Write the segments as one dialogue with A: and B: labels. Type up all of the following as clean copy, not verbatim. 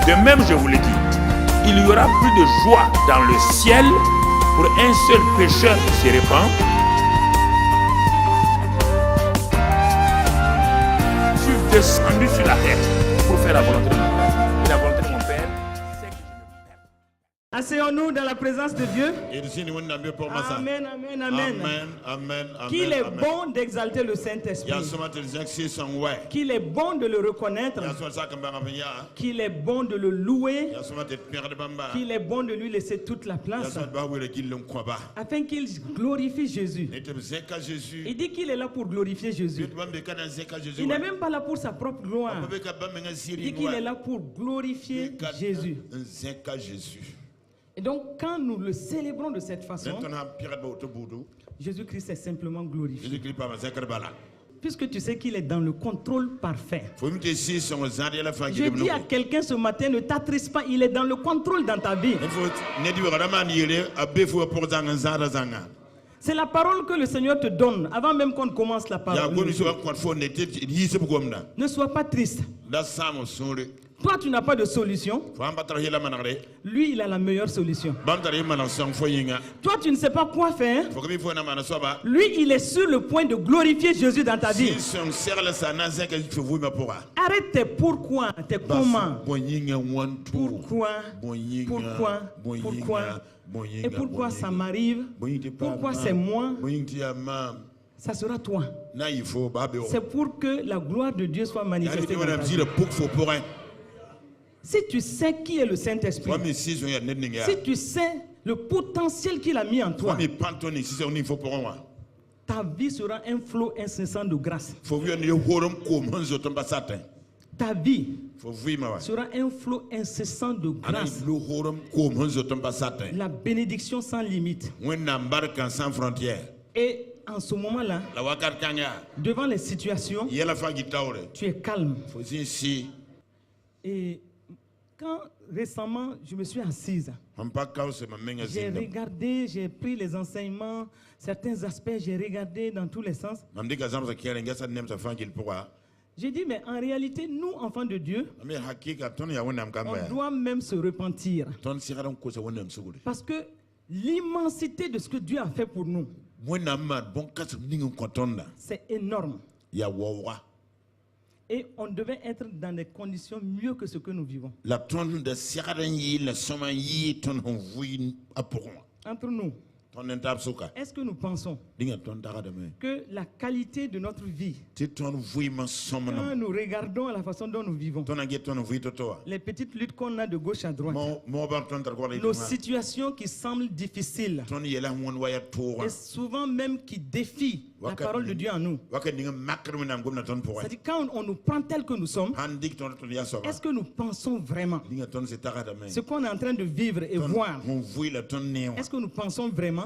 A: De même, je vous le dis, il y aura plus de joie dans le ciel pour un seul pécheur qui se répand. Je suis descendu sur la terre pour faire la volonté de mon Père. Et la volonté de mon Père, c'est que je me perde.
B: Asseyons-nous dans la présence de Dieu.
C: Amen,
B: Amen, amen, amen. Qu'il est bon d'exalter le Saint-Esprit. Qu'il est bon de le reconnaître. Qu'il est bon de le louer. Qu'il est bon de lui laisser toute la place. Afin qu'il glorifie Jésus. Il dit qu'il est là pour glorifier Jésus. Il n'est même pas là pour sa propre gloire. Il dit qu'il est là pour glorifier Jésus. Et donc, quand nous le célébrons de cette façon, Jésus-Christ est simplement glorifié. Puisque tu sais qu'il est dans le contrôle parfait. Je dis à quelqu'un ce matin, ne t'attriste pas, il est dans le contrôle dans ta vie. C'est la parole que le Seigneur te donne avant même qu'on commence la parole. Ne sois pas triste. Toi, tu n'as pas de solution. Lui, il a la meilleure solution. Toi, tu ne sais pas quoi faire. Lui, il est sur le point de glorifier Jésus dans ta vie. Arrête tes pourquoi, tes comment. Pourquoi et pourquoi ça m'arrive. Pourquoi c'est moi. Ça sera toi. C'est pour que la gloire de Dieu soit manifestée dans ta vie. Si tu sais qui est le Saint-Esprit, si tu sais le potentiel qu'il a mis en toi, ta vie sera un flot incessant de grâce. Ta vie sera un flot incessant de grâce. La bénédiction sans limite. Et en ce moment-là, devant les situations, tu es calme. Et quand récemment je me suis assise, j'ai regardé, j'ai pris les enseignements, certains aspects, j'ai regardé dans tous les sens. J'ai dit, mais en réalité, nous, enfants de Dieu, on doit même se repentir. Parce que l'immensité de ce que Dieu a fait pour nous, c'est énorme. Et on devait être dans des conditions mieux que ce que nous vivons. Entre nous, est-ce que nous pensons que la qualité de notre vie, quand nous regardons la façon dont nous vivons, les petites luttes qu'on a de gauche à droite, nos situations qui semblent difficiles, et souvent même qui défient la parole de Dieu en nous, c'est-à-dire quand on nous prend tel que nous sommes, est-ce que nous pensons vraiment ce qu'on est en train de vivre et voir? Est-ce que nous pensons vraiment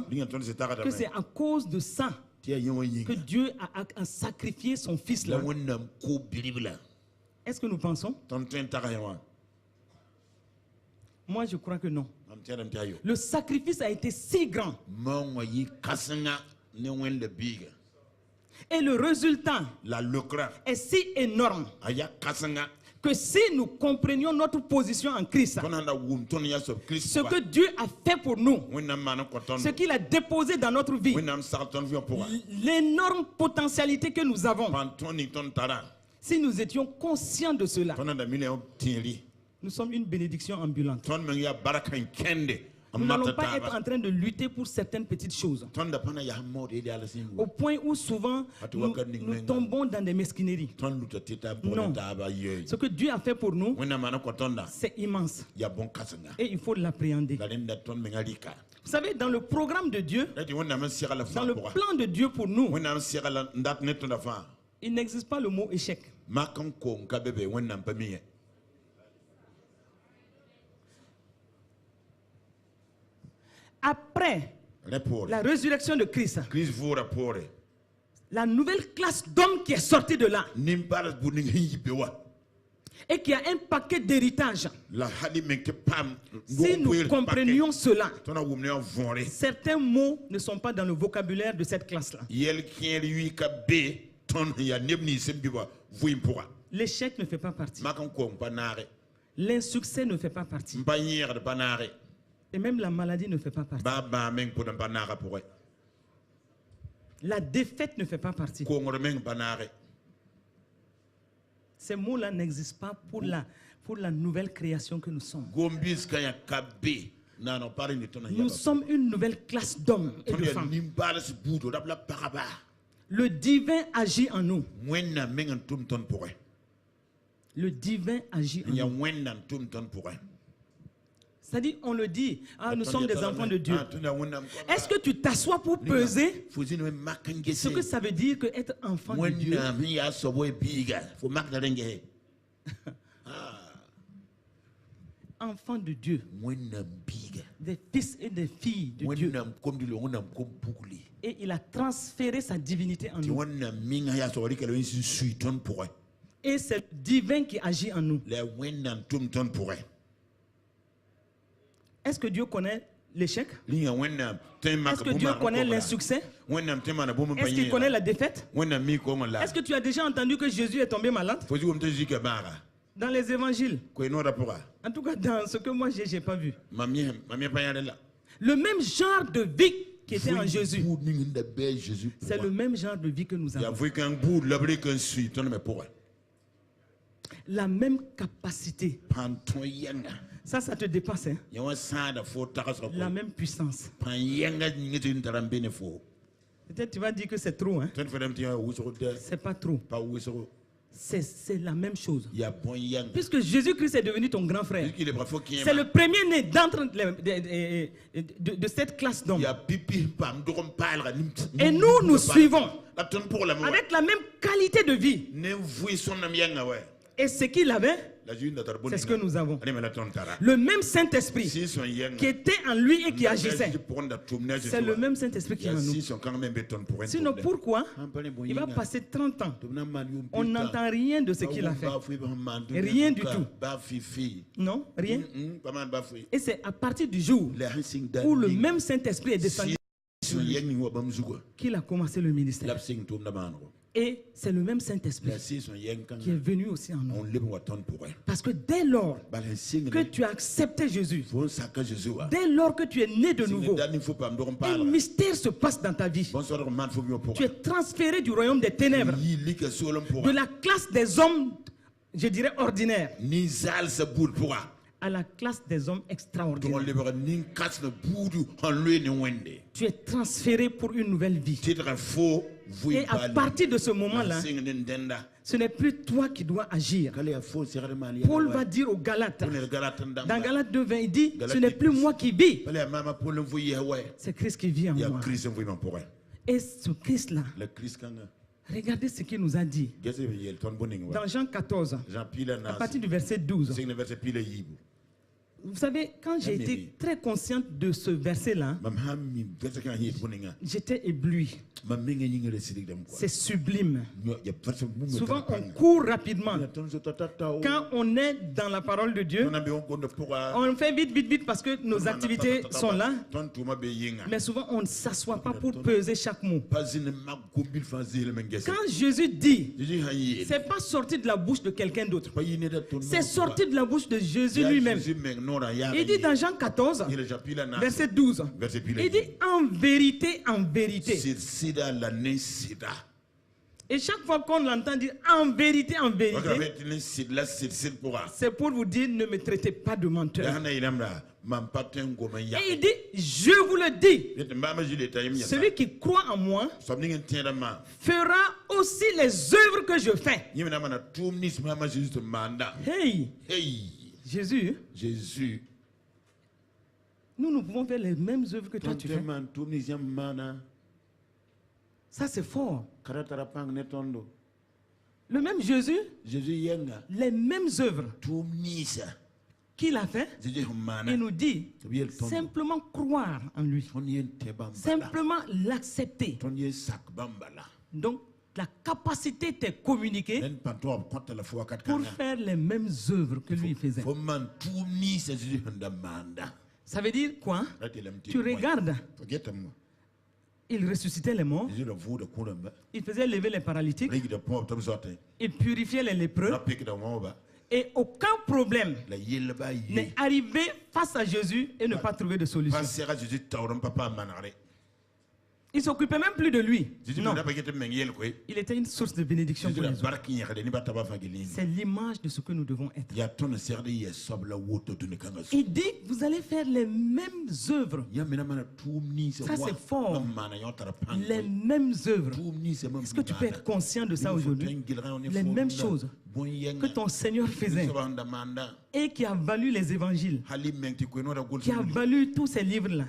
B: que c'est à cause de ça que Dieu a sacrifié son fils là? Est-ce que nous pensons? Moi, je crois que non. Le sacrifice a été si grand. Et le résultat est si énorme que si nous comprenions notre position en Christ, ce que Dieu a fait pour nous, ce qu'il a déposé dans notre vie, l'énorme potentialité que nous avons, si nous étions conscients de cela, nous sommes une bénédiction ambulante. Nous n'allons pas être en train de lutter pour certaines petites choses, au point où souvent nous tombons dans des mesquineries. Non. Ce que Dieu a fait pour nous, c'est immense. Et il faut l'appréhender. Vous savez, dans le programme de Dieu, dans le plan de Dieu pour nous, il n'existe pas le mot échec. Après la résurrection de Christ, la nouvelle classe d'hommes qui est sortie de là et qui a un paquet d'héritage, si nous comprenions cela, certains mots ne sont pas dans le vocabulaire de cette classe-là. L'échec ne fait pas partie. L'insuccès ne fait pas partie. Et même la maladie ne fait pas partie. La défaite ne fait pas partie. Ces mots-là n'existent pas pour la nouvelle création que nous sommes. Nous sommes une nouvelle classe d'hommes et de femmes. Le divin agit en nous. Le divin agit en nous. C'est-à-dire, on le dit, nous sommes des enfants de Dieu. Est-ce que tu t'assois pour peser ce que ça veut dire que être enfant de Dieu? Enfant de Dieu, des fils et des filles de Dieu. Et il a transféré sa divinité en nous. Et c'est le divin qui agit en nous. Est-ce que Dieu connaît l'échec? Est-ce que Dieu connaît l'insuccès? Est-ce qu'il connaît la défaite? Est-ce que tu as déjà entendu que Jésus est tombé malade? Dans les évangiles. En tout cas, dans ce que moi j'ai pas vu. Le même genre de vie qui était en Jésus. C'est le même genre de vie que nous avons. La même capacité. Ça te dépasse. Hein? La même puissance. Peut-être tu vas dire que c'est trop. Hein? C'est pas trop. C'est la même chose. Puisque Jésus-Christ est devenu ton grand frère. C'est le premier-né de cette classe d'hommes. Et nous suivons avec la même qualité de vie. Et ce qu'il avait, c'est ce que nous avons. Le même Saint-Esprit qui était en lui et qui agissait. C'est le même Saint-Esprit qui est en nous. Sinon, pourquoi il va passer 30 ans? On n'entend rien de ce qu'il a fait. Rien du tout. Non, rien. Et c'est à partir du jour où le même Saint-Esprit est descendu qu'il a commencé le ministère. Et c'est le même Saint-Esprit qui est venu aussi en nous. Parce que dès lors que tu as accepté Jésus, dès lors que tu es né de nouveau, un mystère se passe dans ta vie. Tu es transféré du royaume des ténèbres, de la classe des hommes, je dirais ordinaires, à la classe des hommes extraordinaires. Tu es transféré pour une nouvelle vie. Et à partir de ce moment-là, ce n'est plus toi qui dois agir. Paul va dire aux Galates, dans Galates 2:20, il dit, ce n'est plus moi qui vis, c'est Christ qui vit en moi. Et ce Christ-là, regardez ce qu'il nous a dit. Dans Jean 14, à partir du verset 12. Vous savez, quand j'ai été très consciente de ce verset-là, j'étais ébloui. C'est sublime. Souvent, on court rapidement. Quand on est dans la parole de Dieu, on fait vite parce que nos activités sont là. Mais souvent, on ne s'assoit pas pour peser chaque mot. Quand Jésus dit, c'est pas sorti de la bouche de quelqu'un d'autre. C'est sorti de la bouche de Jésus lui-même. Il dit dans Jean 14, verset 12, il dit en vérité, et chaque fois qu'on l'entend dire en vérité, c'est pour vous dire ne me traitez pas de menteur. Et il dit, je vous le dis, celui qui croit en moi fera aussi les œuvres que je fais. Hey, Jésus, nous pouvons faire les mêmes œuvres que toi tu fais. Ça c'est fort. Le même Jésus, les mêmes œuvres qu'il a fait, il nous dit simplement croire en lui, simplement l'accepter. Donc la capacité t'est communiquée pour faire les mêmes œuvres que lui faisait. Ça veut dire quoi? Tu regardes. Il ressuscitait les morts. Il faisait lever les paralytiques. Il purifiait les lépreux. Et aucun problème n'est arrivé face à Jésus et ne pas trouver de solution. Il ne s'occupait même plus de lui. Non. Il était une source de bénédiction pour les autres. C'est l'image de ce que nous devons être. Il dit, vous allez faire les mêmes œuvres. Ça c'est fort. Les mêmes œuvres. Est-ce que tu peux être conscient de ça aujourd'hui? Les mêmes choses que ton Seigneur faisait et qui a valu les évangiles, qui a valu tous ces livres-là.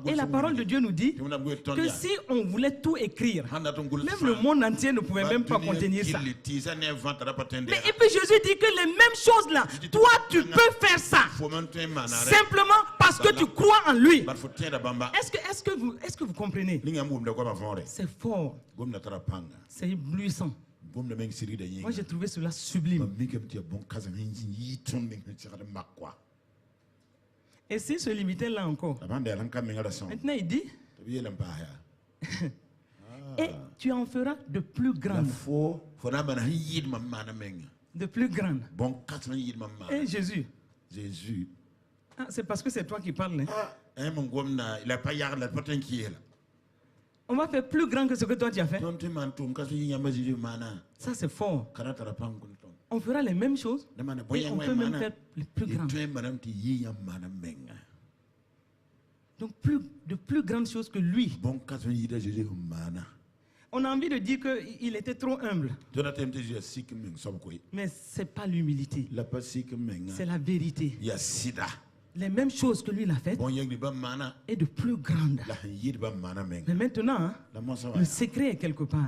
B: Et la parole de Dieu nous dit que si on voulait tout écrire, même le monde entier ne pouvait même pas contenir ça. Mais, et puis Jésus dit que les mêmes choses-là, toi tu peux faire ça simplement parce que tu crois en lui. Est-ce que vous comprenez? C'est fort. C'est éblouissant. Moi j'ai trouvé cela sublime. Et s'il se limitait là encore, maintenant il dit et tu en feras de plus grandes. De plus grandes. Et Jésus. Ah, c'est parce que c'est toi qui parles. Hein? On va faire plus grand que ce que toi tu as fait. Ça c'est fort. On fera les mêmes choses et on peut même faire les plus grandes. Donc de plus grandes choses que lui. On a envie de dire qu'il était trop humble. Mais ce n'est pas l'humilité. C'est la vérité. Les mêmes choses que lui l'a faites et de plus grandes. Mais maintenant, le secret est quelque part.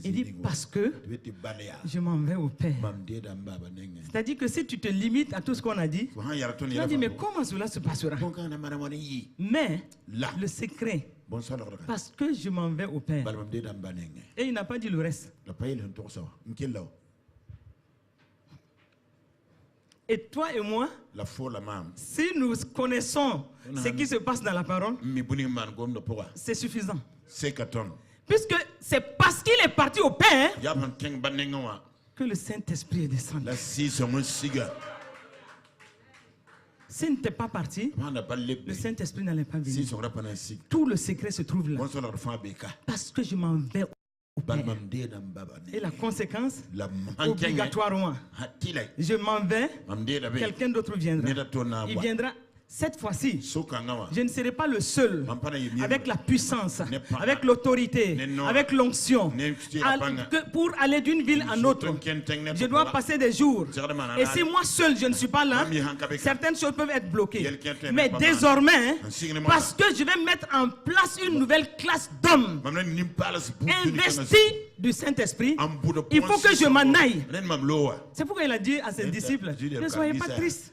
B: Il dit parce que je m'en vais au Père. C'est-à-dire que si tu te limites à tout ce qu'on a dit, tu vas dire mais comment cela se passera? Mais le secret, parce que je m'en vais au Père. Et il n'a pas dit le reste. Et toi et moi, si nous connaissons ce qui se passe dans la parole, c'est suffisant. Puisque c'est parce qu'il est parti au Père que le Saint-Esprit est descendu. S'il n'était pas parti, le Saint-Esprit n'allait pas venir. Tout le secret se trouve là. Parce que je m'en vais au Père. Et la conséquence, obligatoirement, je m'en vais, quelqu'un d'autre viendra. Il viendra cette fois-ci. Je ne serai pas le seul avec la puissance, avec l'autorité, avec l'onction. Pour aller d'une ville à l'autre, je dois passer des jours. Et si moi seul je ne suis pas là, certaines choses peuvent être bloquées. Mais désormais, parce que je vais mettre en place une nouvelle classe d'hommes investis du Saint-Esprit, il faut que je m'en aille. C'est pourquoi il a dit à ses disciples, ne soyez pas tristes.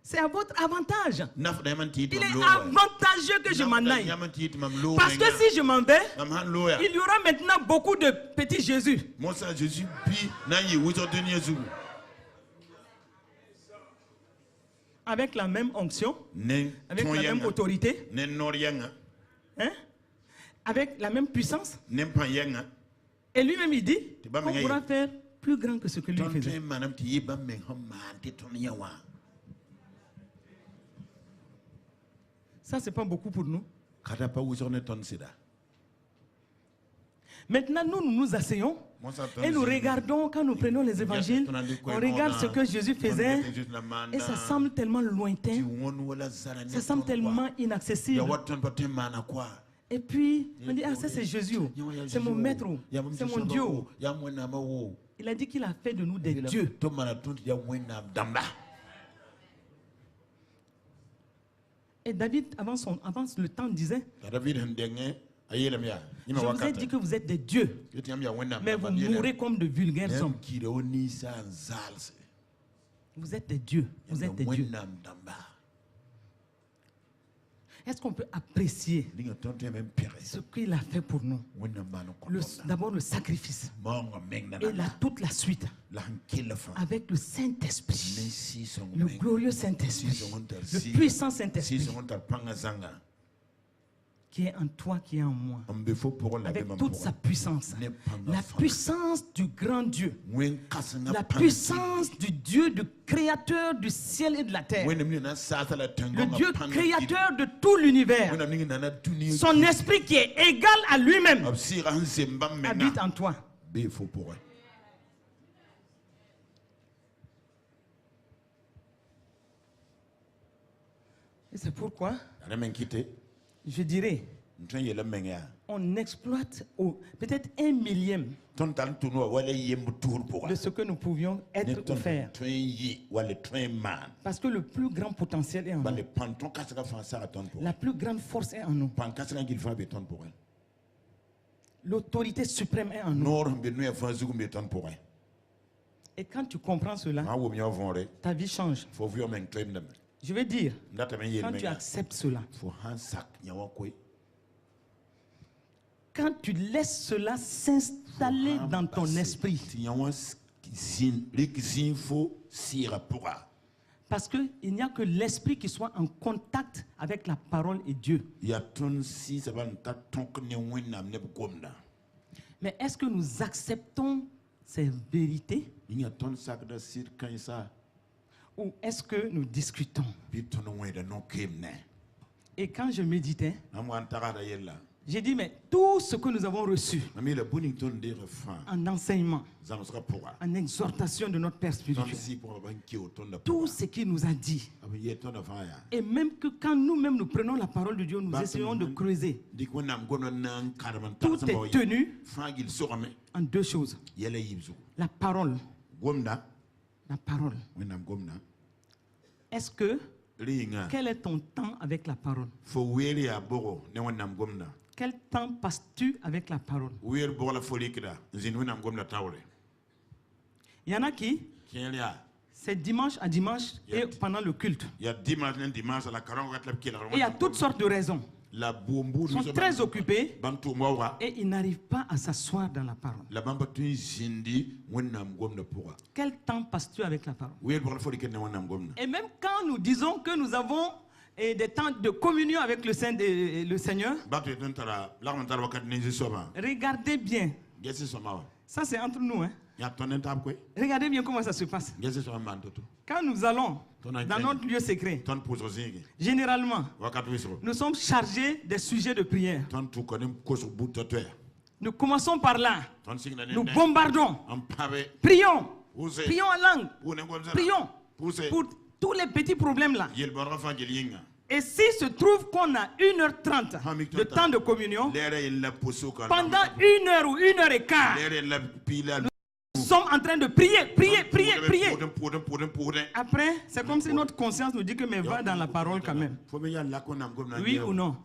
B: C'est à votre avantage. Il est avantageux que je m'en aille. Parce que si je m'en vais, il y aura maintenant beaucoup de petits Jésus. Avec la même onction, avec la même autorité, hein? Avec la même puissance. Et lui-même il dit qu'on pourra faire plus grand que ce que lui faisait. Ça, c'est pas beaucoup pour nous. Maintenant, nous nous asseyons et nous regardons, quand nous prenons les évangiles, on regarde ce que Jésus faisait et ça semble tellement lointain, ça semble tellement inaccessible. Et puis, on dit, ah ça c'est Jésus, c'est mon maître, c'est mon Dieu. Il a dit qu'il a fait de nous des dieux. Et David, avant le temps, disait, je vous ai dit que vous êtes des dieux, mais vous mourrez comme de vulgaires hommes. Vous êtes des dieux, vous êtes des dieux. Est-ce qu'on peut apprécier ce qu'il a fait pour nous? D'abord le sacrifice et toute la suite avec le Saint-Esprit, le glorieux Saint-Esprit, le puissant Saint-Esprit qui est en toi, qui est en moi, avec toute sa puissance, la puissance du grand Dieu, la puissance du Dieu, du créateur du ciel et de la terre, le Dieu créateur de tout l'univers, son esprit qui est égal à lui-même, habite en toi. Et c'est pourquoi je dirais, on exploite peut-être 1 millième de ce que nous pouvions être ou faire. Parce que le plus grand potentiel est en nous. La plus grande force est en nous. L'autorité suprême est en nous. Et quand tu comprends cela, ta vie change. Je veux dire, quand tu acceptes cela, quand tu laisses cela s'installer dans ton esprit, parce qu'il n'y a que l'esprit qui soit en contact avec la parole et Dieu. Mais est-ce que nous acceptons ces vérités? Ou est-ce que nous discutons? Et quand je méditais, j'ai dit, mais tout ce que nous avons reçu en enseignement, en exhortation de notre Père spirituel, tout ce qu'il nous a dit, et même que quand nous-mêmes nous prenons la parole de Dieu, nous essayons de creuser, tout est tenu en 2 choses. La parole. La parole. Est-ce que, quel est ton temps avec la parole? Quel temps passes-tu avec la parole? Il y en a qui, c'est dimanche à dimanche et pendant le culte. Et il y a toutes sortes de raisons. Ils sont très occupés et ils n'arrivent pas à s'asseoir dans la parole. Quel temps passes-tu avec la parole? Et même quand nous disons que nous avons des temps de communion avec le Seigneur, regardez bien. Ça c'est entre nous. Hein? Regardez bien comment ça se passe. Quand nous allons dans notre lieu secret, généralement, nous sommes chargés des sujets de prière. Nous commençons par là. Nous bombardons. Prions. Prions en langue. Prions pour tous les petits problèmes là. Et s'il se trouve qu'on a 1h30 de temps de communion, pendant 1 heure ou 1 heure et quart, nous sommes en train de prier. Après, c'est comme si notre conscience nous dit que mais va dans la parole quand même. Oui ou non?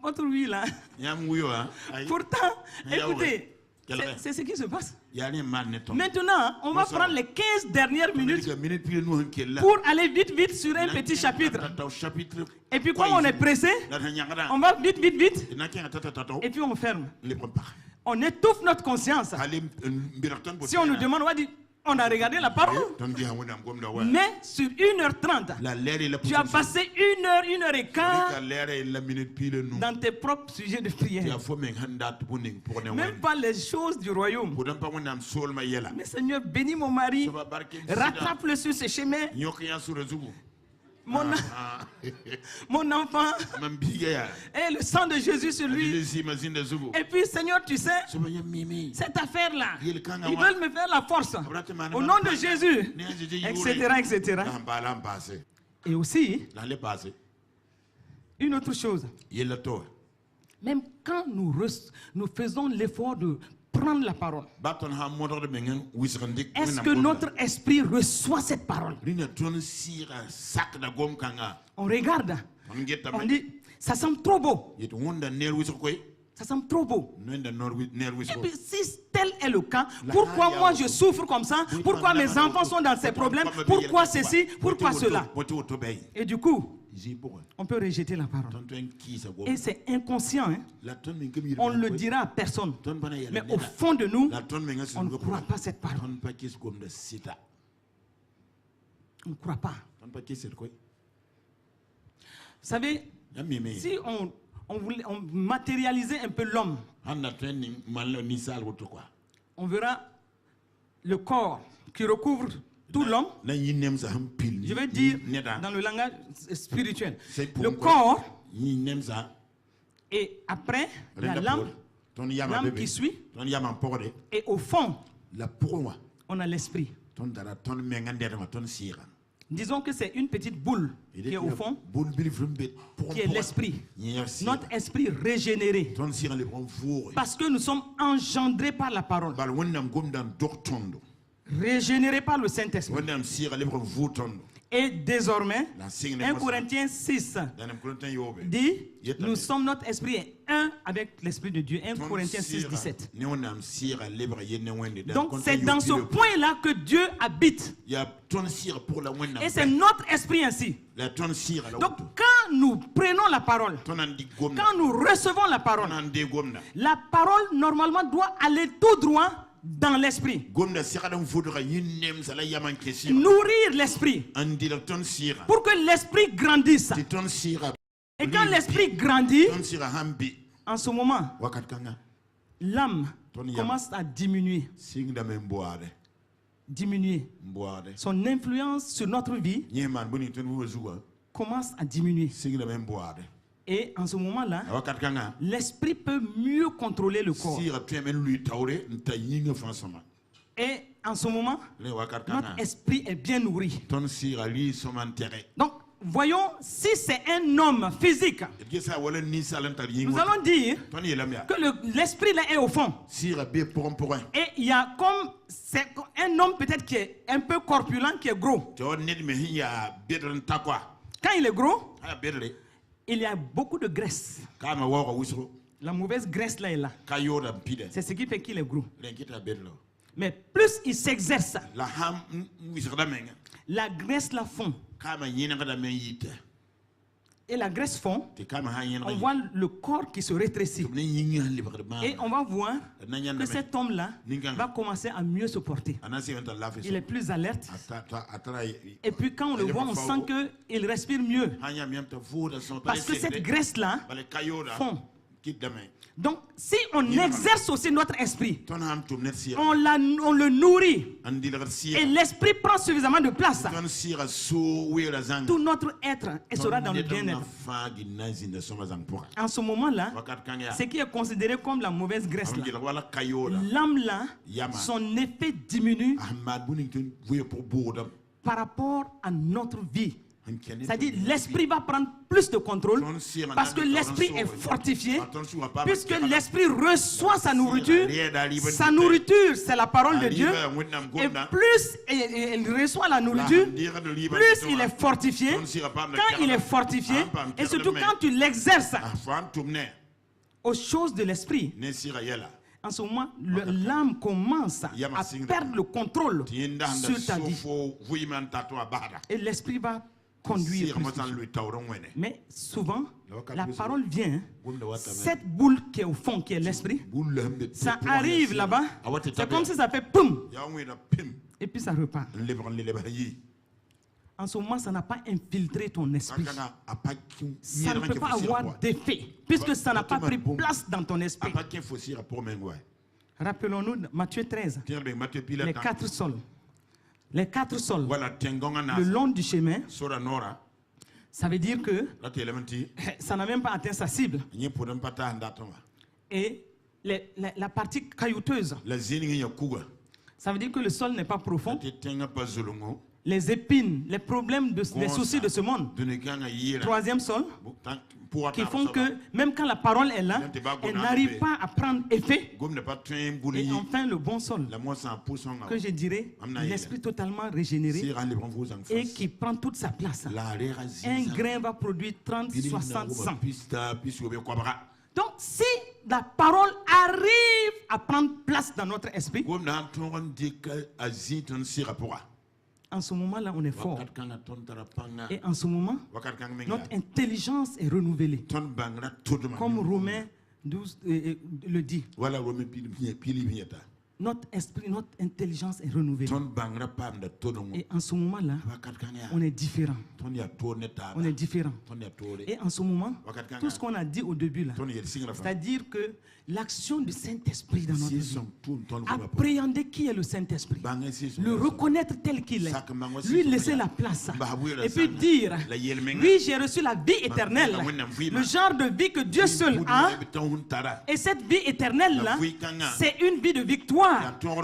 B: Votre oui là. Pourtant, écoutez, c'est ce qui se passe. Maintenant, on va prendre les 15 dernières minutes pour aller vite sur un petit chapitre. Et puis comme on est pressé, on va vite. Et puis on ferme. On étouffe notre conscience. Si on nous demande, on va dire, on a regardé la parole. Mais sur 1h30, tu as passé 1 heure, 1 heure et quart dans tes propres sujets de prière. Même pas les choses du royaume. Mais Seigneur, bénis mon mari, rattrape-le sur ses chemins. Mon enfant, et le sang de Jésus sur lui. Et puis Seigneur, tu sais, cette affaire-là, ils veulent me faire la force. Au nom de Jésus, etc. Et aussi, une autre chose, même quand nous faisons l'effort de prendre la parole, est-ce que notre esprit reçoit cette parole? On regarde, on dit, ça semble trop beau. Ça semble trop beau. Et puis si tel est le cas, pourquoi moi je souffre comme ça? Pourquoi mes enfants sont dans ces problèmes? Pourquoi ceci? Pourquoi cela? Et du coup, on peut rejeter la parole. Et c'est inconscient. Hein? On ne le dira à personne. Mais au fond de nous, on ne croit pas cette parole. On ne croit pas. Vous savez, Si on matérialisait un peu l'homme, on verra le corps qui recouvre tout l'homme. Je vais dire dans le langage spirituel. Le corps, et après, la l'âme qui suit, et au fond, on a l'esprit. Disons que c'est une petite boule qui est au fond, qui est l'esprit. Notre esprit régénéré. Parce que nous sommes engendrés par la parole. Régénérés par le Saint-Esprit. Et désormais, 1 Corinthiens 6 dit, nous sommes, notre esprit est un avec l'esprit de Dieu. 1 Corinthiens 6, 17. Donc c'est dans ce point-là que Dieu habite. Et c'est notre esprit ainsi. Donc quand nous prenons la parole, quand nous recevons la parole normalement doit aller tout droit dans l'esprit. Nourrir l'esprit pour que l'esprit grandisse. Et quand l'esprit grandit, en ce moment, l'âme commence à diminuer. Son influence sur notre vie commence à diminuer. Et en ce moment-là, l'esprit peut mieux contrôler le corps. Et en ce moment, notre esprit est bien nourri. Donc, voyons, si c'est un homme physique, nous allons dire que l'esprit là est au fond. Et il y a comme un homme peut-être qui est un peu corpulent, qui est gros. Quand il est gros, il y a beaucoup de graisse. La mauvaise graisse là est là. C'est ce qui fait qu'il est gros. Mais plus il s'exerce, la graisse la fond. Et la graisse fond, on voit le corps qui se rétrécit. Et on va voir que cet homme-là va commencer à mieux se porter. Il est plus alerte. Et puis quand on le voit, on sent qu'il respire mieux. Parce que cette graisse-là fond. Donc, si on exerce aussi notre esprit, on le nourrit, et l'esprit prend suffisamment de place, tout notre être sera dans le bien-être. En ce moment-là, ce qui est considéré comme la mauvaise graisse, l'âme-là, son effet diminue par rapport à notre vie. C'est-à-dire l'esprit va prendre plus de contrôle parce que l'esprit est fortifié, puisque l'esprit reçoit sa nourriture. Sa nourriture, c'est la parole de Dieu. Et plus il reçoit la nourriture, plus il est fortifié. Quand il est fortifié, et surtout quand tu l'exerces aux choses de l'esprit, en ce moment, l'âme commence à perdre le contrôle sur ta vie. Et l'esprit va conduire. Mais souvent, la parole vient, cette boule qui est au fond, qui est l'esprit, ça arrive là-bas, c'est comme si ça fait poum, et puis ça repart. En ce moment, ça n'a pas infiltré ton esprit. Ça ne peut pas avoir d'effet, puisque ça n'a pas pris place dans ton esprit. Rappelons-nous Matthieu 13, les 4 sols. Les 4 sols, le long du chemin, ça veut dire que ça n'a même pas atteint sa cible. Et la partie caillouteuse, ça veut dire que le sol n'est pas profond. Les épines, les problèmes, les soucis de ce monde. 3e sol, qui font que même quand la parole est là, elle n'arrive pas à prendre effet. Et enfin le bon sol, que je dirais l'esprit totalement régénéré et qui prend toute sa place. Un grain va produire 30, 60, 100. Donc si la parole arrive à prendre place dans notre esprit, en ce moment-là, on est fort. Et en ce moment, notre intelligence est renouvelée. Comme Romains 12 le dit. notre esprit, notre intelligence est renouvelée. Et en ce moment-là, on est différent. On est différent. Et en ce moment, tout ce qu'on a dit au début là, c'est-à-dire que l'action du Saint-Esprit dans notre vie, appréhender qui est le Saint-Esprit, le reconnaître tel qu'il est, lui laisser la place, et puis dire, oui, j'ai reçu la vie éternelle, le genre de vie que Dieu seul a, et cette vie éternelle là, c'est une vie de victoire.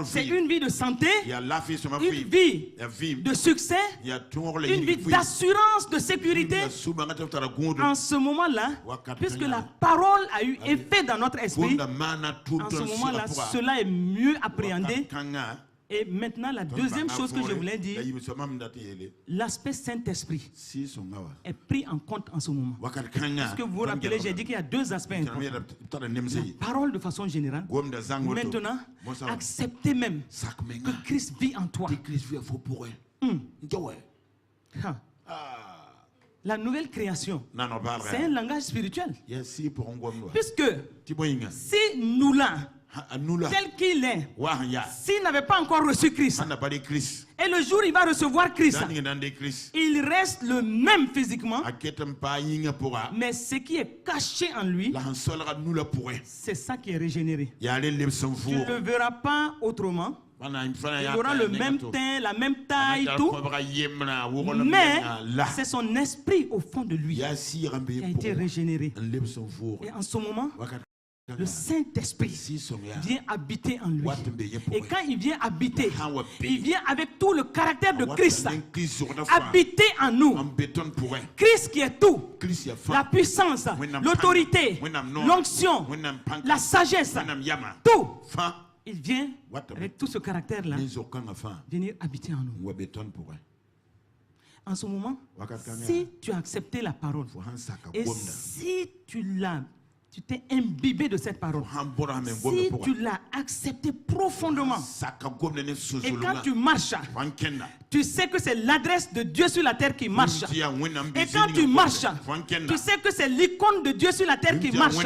B: C'est une vie de santé, une vie de succès, une vie d'assurance, de sécurité. En ce moment-là, puisque la parole a eu effet dans notre esprit, en ce moment-là, cela est mieux appréhendé. Et maintenant, la deuxième chose que je voulais dire, l'aspect Saint-Esprit est pris en compte en ce moment. Parce que vous vous rappelez, j'ai dit qu'il y a deux aspects importants. La parole de façon générale. Maintenant, acceptez même que Christ vit en toi. La nouvelle création, c'est un langage spirituel. Puisque si nous là, tel qu'il est, s'il n'avait pas encore reçu Christ, et le jour où il va recevoir Christ, il reste le même physiquement, mais ce qui est caché en lui, c'est ça qui est régénéré. Tu ne le verras pas autrement. Il aura le même teint, la même taille, tout. Mais c'est son esprit au fond de lui qui a été régénéré. Et en ce moment, le Saint-Esprit vient habiter en lui. Et quand il vient habiter, il vient avec tout le caractère de Christ habiter en nous. Christ qui est tout. La puissance, l'autorité, l'onction, la sagesse, tout. Il vient avec tout ce caractère-là venir habiter en nous. En ce moment, si tu as accepté la parole et si tu t'es imbibé de cette parole, si tu l'as accepté profondément, et quand tu marches, tu sais que c'est l'adresse de Dieu sur la terre qui marche. Et quand tu marches, tu sais que c'est l'icône de Dieu sur la terre qui marche.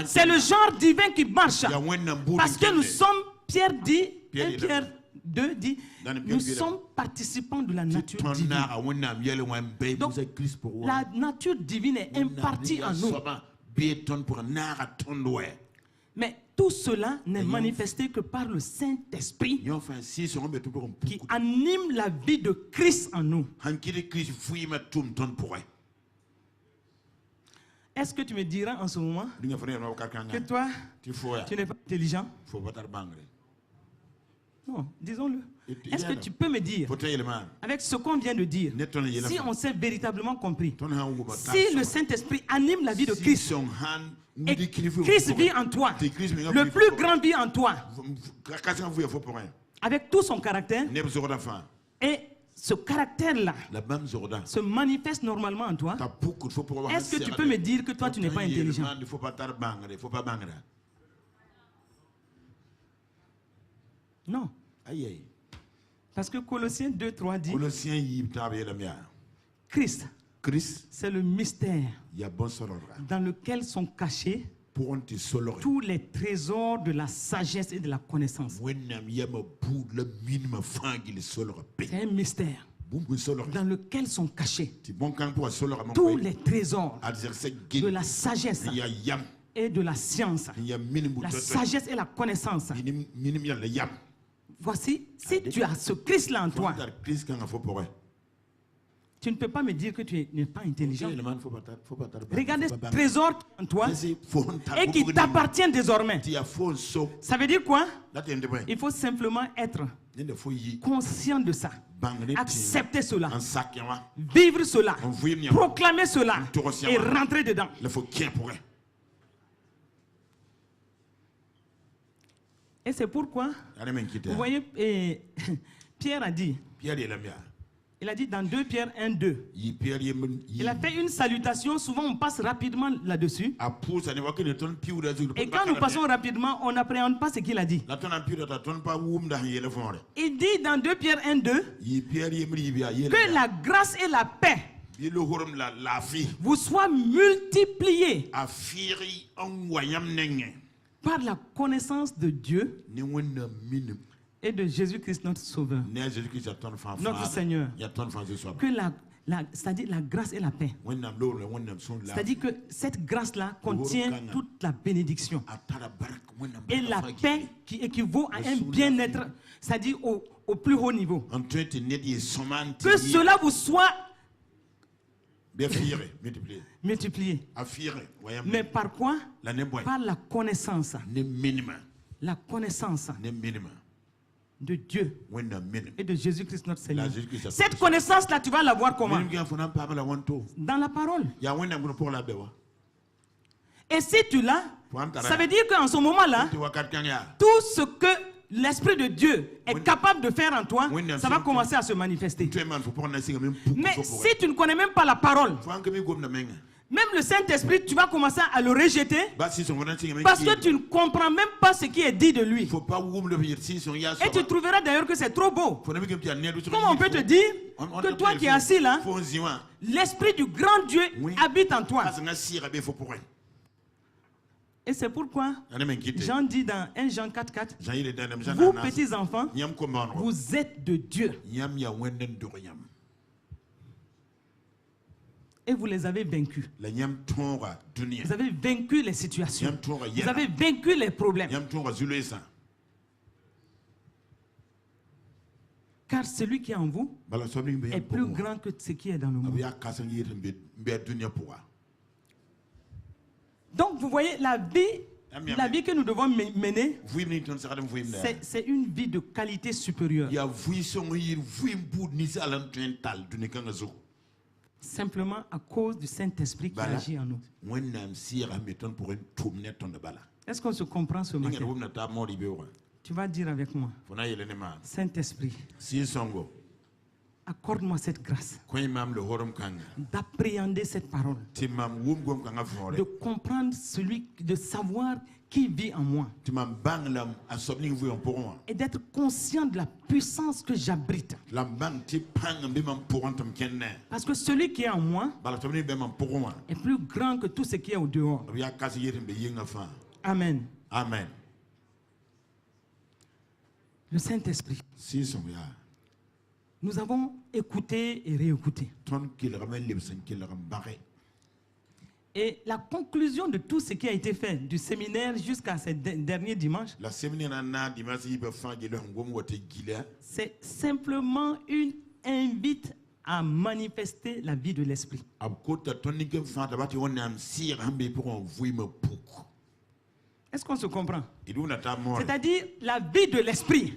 B: C'est le genre divin qui marche. Parce que nous sommes, Pierre dit, 1 Pierre 2 dit, nous sommes participants de la nature divine. Donc, la nature divine est impartie en nous. Mais tout cela n'est manifesté que par le Saint-Esprit qui anime la vie de Christ en nous. Est-ce que tu me diras en ce moment que toi, tu n'es pas intelligent? Non, disons-le. Est-ce que tu peux me dire, avec ce qu'on vient de dire, si on s'est véritablement compris, si le Saint-Esprit anime la vie de Christ, et Christ vit en toi, le plus grand vit en toi, avec tout son caractère, et ce caractère-là se manifeste normalement en toi, est-ce que tu peux me dire que toi tu n'es pas intelligent? Non. Parce que Colossiens 2:3 dit Christ, c'est le mystère dans lequel sont cachés tous les trésors de la sagesse et de la connaissance. C'est un mystère dans lequel sont cachés tous les trésors de la sagesse et de la science. La sagesse et la connaissance. Voici, si tu as ce Christ-là en toi, tu ne peux pas me dire que tu n'es pas intelligent. Regardez ce trésor en toi et qui t'appartient désormais. Ça veut dire quoi? Il faut simplement être conscient de ça. Accepter cela. Vivre cela. Proclamer cela. Et rentrer dedans. Et c'est pourquoi, vous voyez, Pierre a dit, il a dit dans 2 Pierre 1:2, il a fait une salutation, souvent on passe rapidement là-dessus. Et quand nous passons rapidement, on n'appréhende pas ce qu'il a dit. Il dit dans 2 Pierre 1:2 que la grâce et la paix vous soient multipliées par la connaissance de Dieu et de Jésus-Christ notre Sauveur, notre Seigneur, que c'est-à-dire la grâce et la paix. C'est-à-dire que cette grâce-là contient toute la bénédiction. Et la paix qui équivaut à un bien-être, c'est-à-dire au plus haut niveau. Que cela vous soit multiplié. Mais par quoi? Par la connaissance. La connaissance de Dieu et de Jésus-Christ notre Seigneur. Cette connaissance-là, tu vas l'avoir comment? Dans la parole. Et si tu l'as, ça veut dire qu'en ce moment-là, tout ce que l'Esprit de Dieu est capable de faire en toi, ça va commencer à se manifester. Mais si tu ne connais même pas la parole, même le Saint-Esprit, tu vas commencer à le rejeter parce que tu ne comprends même pas ce qui est dit de lui. Et tu trouveras d'ailleurs que c'est trop beau. Comment on peut te dire que toi qui es assis là, l'Esprit du grand Dieu habite en toi? Et c'est pourquoi Jean dit dans 1 Jean 4,4, vous petits enfants, vous êtes de Dieu. Et vous les avez vaincus. Vous avez vaincu les situations. Vous avez vaincu les problèmes. Car celui qui est en vous est plus grand que ce qui est dans le monde. Donc vous voyez, la vie que nous devons mener, c'est une vie de qualité supérieure. Simplement à cause du Saint-Esprit qui agit en nous. Est-ce qu'on se comprend ce matin? Tu vas dire avec moi, Saint-Esprit, accorde-moi cette grâce d'appréhender cette parole, de comprendre de savoir qui vit en moi et d'être conscient de la puissance que j'abrite. Parce que celui qui est en moi est plus grand que tout ce qui est au dehors. Amen.
C: Amen.
B: Le Saint-Esprit. Nous avons écouté et réécouté. Et la conclusion de tout ce qui a été fait, du séminaire jusqu'à ce dernier dimanche, c'est simplement une invite à manifester la vie de l'Esprit. Est-ce qu'on se comprend? C'est-à-dire la vie de l'Esprit.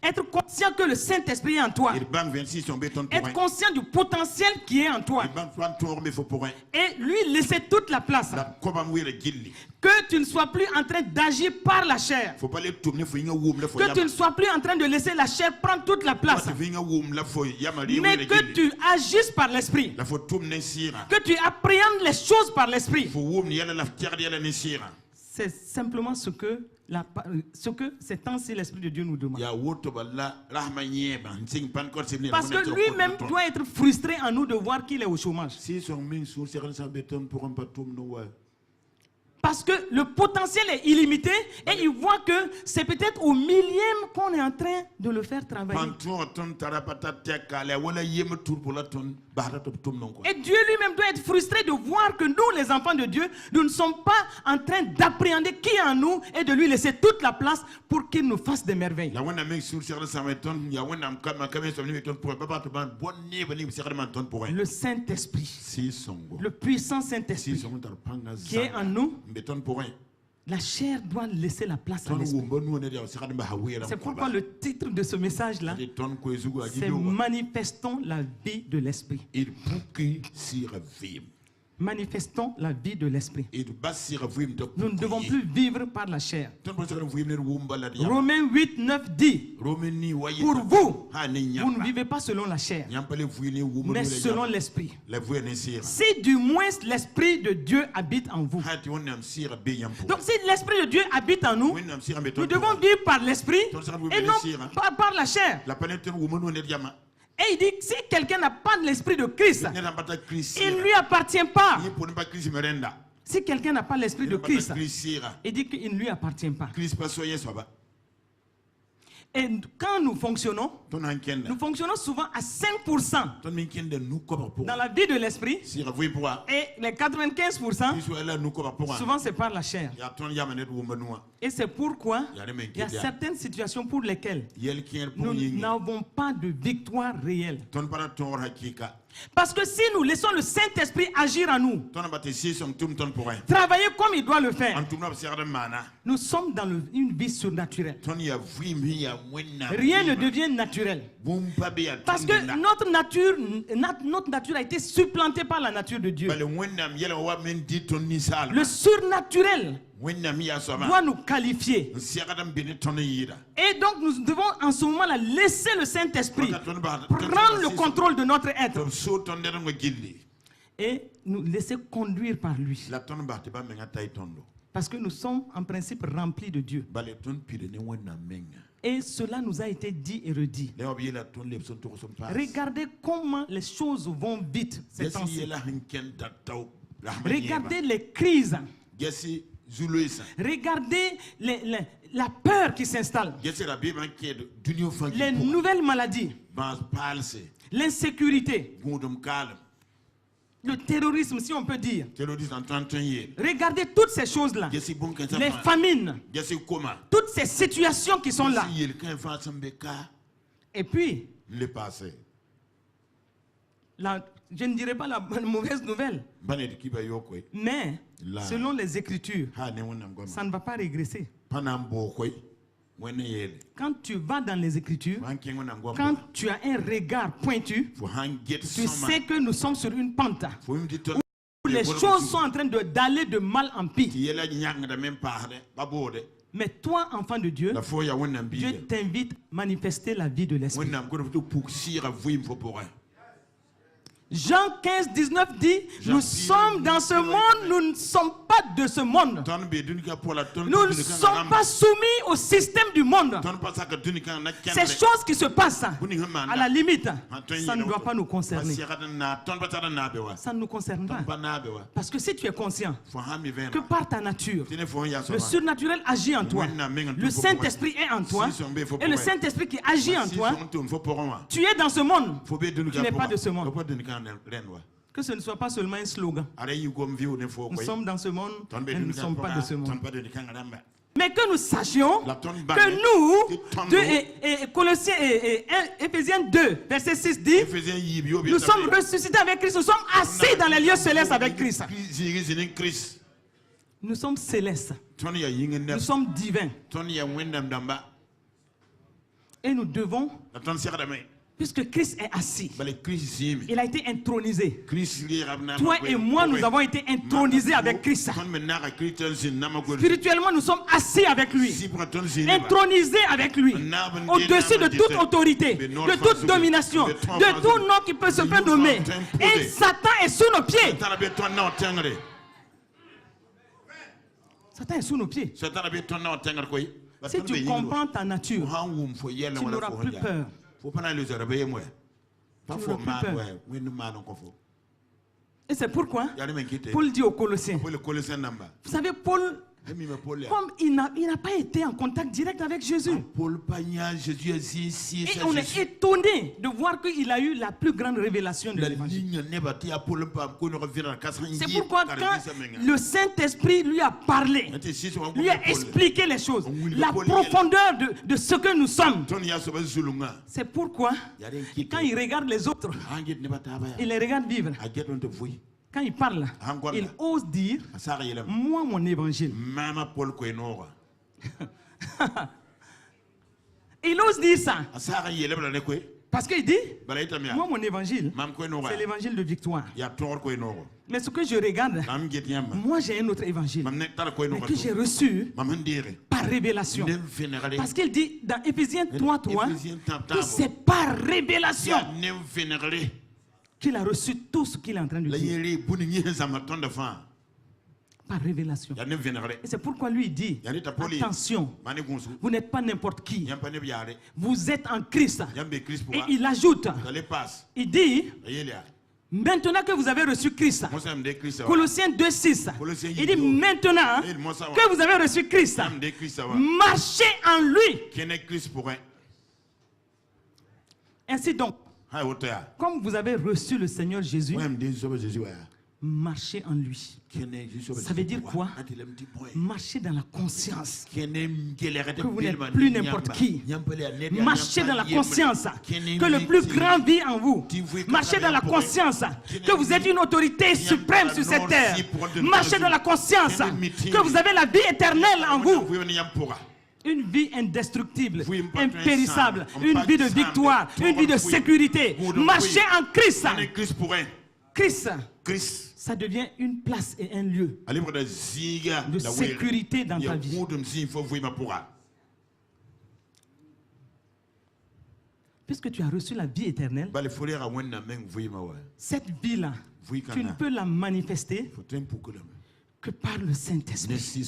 B: Être conscient que le Saint-Esprit est en toi. Être conscient du potentiel qui est en toi. Et lui laisser toute la place. Que tu ne sois plus en train d'agir par la chair. Que tu ne sois plus en train de laisser la chair prendre toute la place. Mais que tu agisses par l'Esprit. Que tu appréhendes les choses par l'Esprit. C'est simplement ce que ces temps-ci l'Esprit de Dieu nous demande. Parce que lui-même doit être frustré en nous de voir qu'il est au chômage. Parce que le potentiel est illimité et il voit que c'est peut-être au millième qu'on est en train de le faire travailler. Et Dieu lui-même doit être frustré de voir que nous, les enfants de Dieu, nous ne sommes pas en train d'appréhender qui est en nous et de lui laisser toute la place pour qu'il nous fasse des merveilles. Le Saint-Esprit, le puissant Saint-Esprit qui est en nous, la chair doit laisser la place à l'esprit. C'est pourquoi le titre de ce message-là, c'est Manifestons la vie de l'Esprit. Manifestons la vie de l'Esprit. Nous ne devons plus vivre par la chair. Romains 8, 9 dit, pour vous, vous ne vivez pas selon la chair, mais selon l'Esprit. Si du moins l'Esprit de Dieu habite en vous. Donc si l'Esprit de Dieu habite en nous, nous devons vivre par l'Esprit et non par la chair. Et il dit que si quelqu'un n'a pas de l'esprit de Christ, il ne lui appartient pas. Si quelqu'un n'a pas l'esprit de Christ, il dit qu'il ne lui appartient pas. Et quand nous fonctionnons souvent à 5% dans la vie de l'esprit, et les 95%, souvent c'est par la chair. Et c'est pourquoi il y a certaines situations pour lesquelles nous n'avons pas de victoire réelle. Parce que si nous laissons le Saint-Esprit agir en nous, travailler comme il doit le faire, nous sommes dans une vie surnaturelle. Rien ne devient naturel. Parce que notre nature a été supplantée par la nature de Dieu. Le surnaturel doit nous qualifier. Et donc nous devons en ce moment-là laisser le Saint-Esprit prendre le contrôle de notre être et nous laisser conduire par lui. Parce que nous sommes en principe remplis de Dieu. Et cela nous a été dit et redit. Regardez comment les choses vont vite ces temps-ci. Regardez les crises. Regardez la peur qui s'installe. Les nouvelles maladies. L'insécurité. Le terrorisme, si on peut dire. Regardez toutes ces choses-là. Les famines. Toutes ces situations qui sont là. Et puis, je ne dirais pas la mauvaise nouvelle. Mais, selon les Écritures, ça ne va pas régresser. Quand tu vas dans les Écritures, quand tu as un regard pointu, tu sais que nous sommes sur une pente où les choses sont en train d'aller de mal en pire. Mais toi, enfant de Dieu, Dieu t'invite à manifester la vie de l'Esprit. Jean 15, 19 dit, nous sommes dans ce monde, nous ne sommes pas de ce monde. Nous ne sommes pas soumis au système du monde. Ces choses qui se passent, à la limite, ça ne doit pas nous concerner. Ça ne nous concerne pas. Parce que si tu es conscient que par ta nature, le surnaturel agit en toi, le Saint-Esprit est en toi, et le Saint-Esprit qui agit en toi, tu es dans ce monde, tu n'es pas de ce monde. Que ce ne soit pas seulement un slogan. Nous sommes dans ce monde et nous ne sommes pas de ce monde. Mais que nous sachions que nous, Colossiens et Éphésiens 2, verset 6 dit, nous sommes ressuscités avec Christ, nous sommes assis dans les lieux célestes avec Christ. Nous sommes célestes. Nous sommes divins. Et nous devons, puisque Christ est assis, il a été intronisé. Toi et moi, nous avons été intronisés avec Christ. Spirituellement, nous sommes assis avec lui, intronisés avec lui, au-dessus de toute autorité, de toute domination, de tout nom qui peut se faire nommer. Et Satan est sous nos pieds. Satan est sous nos pieds. Si tu comprends ta nature, tu n'auras plus peur. Et c'est pourquoi Paul dit aux Colossiens, vous savez, Paul, comme il n'a pas été en contact direct avec Jésus, et on est étonné de voir qu'il a eu la plus grande révélation de l'évangile. C'est pourquoi quand le Saint-Esprit lui a parlé, lui a expliqué les choses, la profondeur de ce que nous sommes, c'est pourquoi quand il regarde les autres, il les regarde vivre. Quand il parle, il ose dire, moi mon évangile. Il ose dire ça. Parce qu'il dit, moi mon évangile, c'est l'évangile de victoire. Mais ce que je regarde, moi j'ai un autre évangile, mais que j'ai reçu par révélation. Parce qu'il dit dans Éphésiens 3:3 que c'est par révélation qu'il a reçu tout ce qu'il est en train de dire. Par révélation. Et c'est pourquoi lui dit, attention, vous n'êtes pas n'importe qui. Vous êtes en Christ. Et il ajoute, il dit, Maintenant que vous avez reçu Christ, Colossiens 2,6, il dit maintenant que vous avez reçu Christ, marchez en lui. Ainsi donc, comme vous avez reçu le Seigneur Jésus, marchez en lui. Ça veut dire quoi? Marchez dans la conscience que vous n'êtes plus n'importe qui. Marchez dans la conscience que le plus grand vit en vous. Marchez dans la conscience que vous êtes une autorité suprême sur cette terre. Marchez dans la conscience que vous avez la vie éternelle en vous. Une vie indestructible, impérissable, une vie de victoire, une vie de sécurité. Marchez en Christ. Christ, ça devient une place et un lieu de sécurité dans ta vie. Puisque tu as reçu la vie éternelle, cette vie-là, tu ne peux la manifester que par le Saint-Esprit.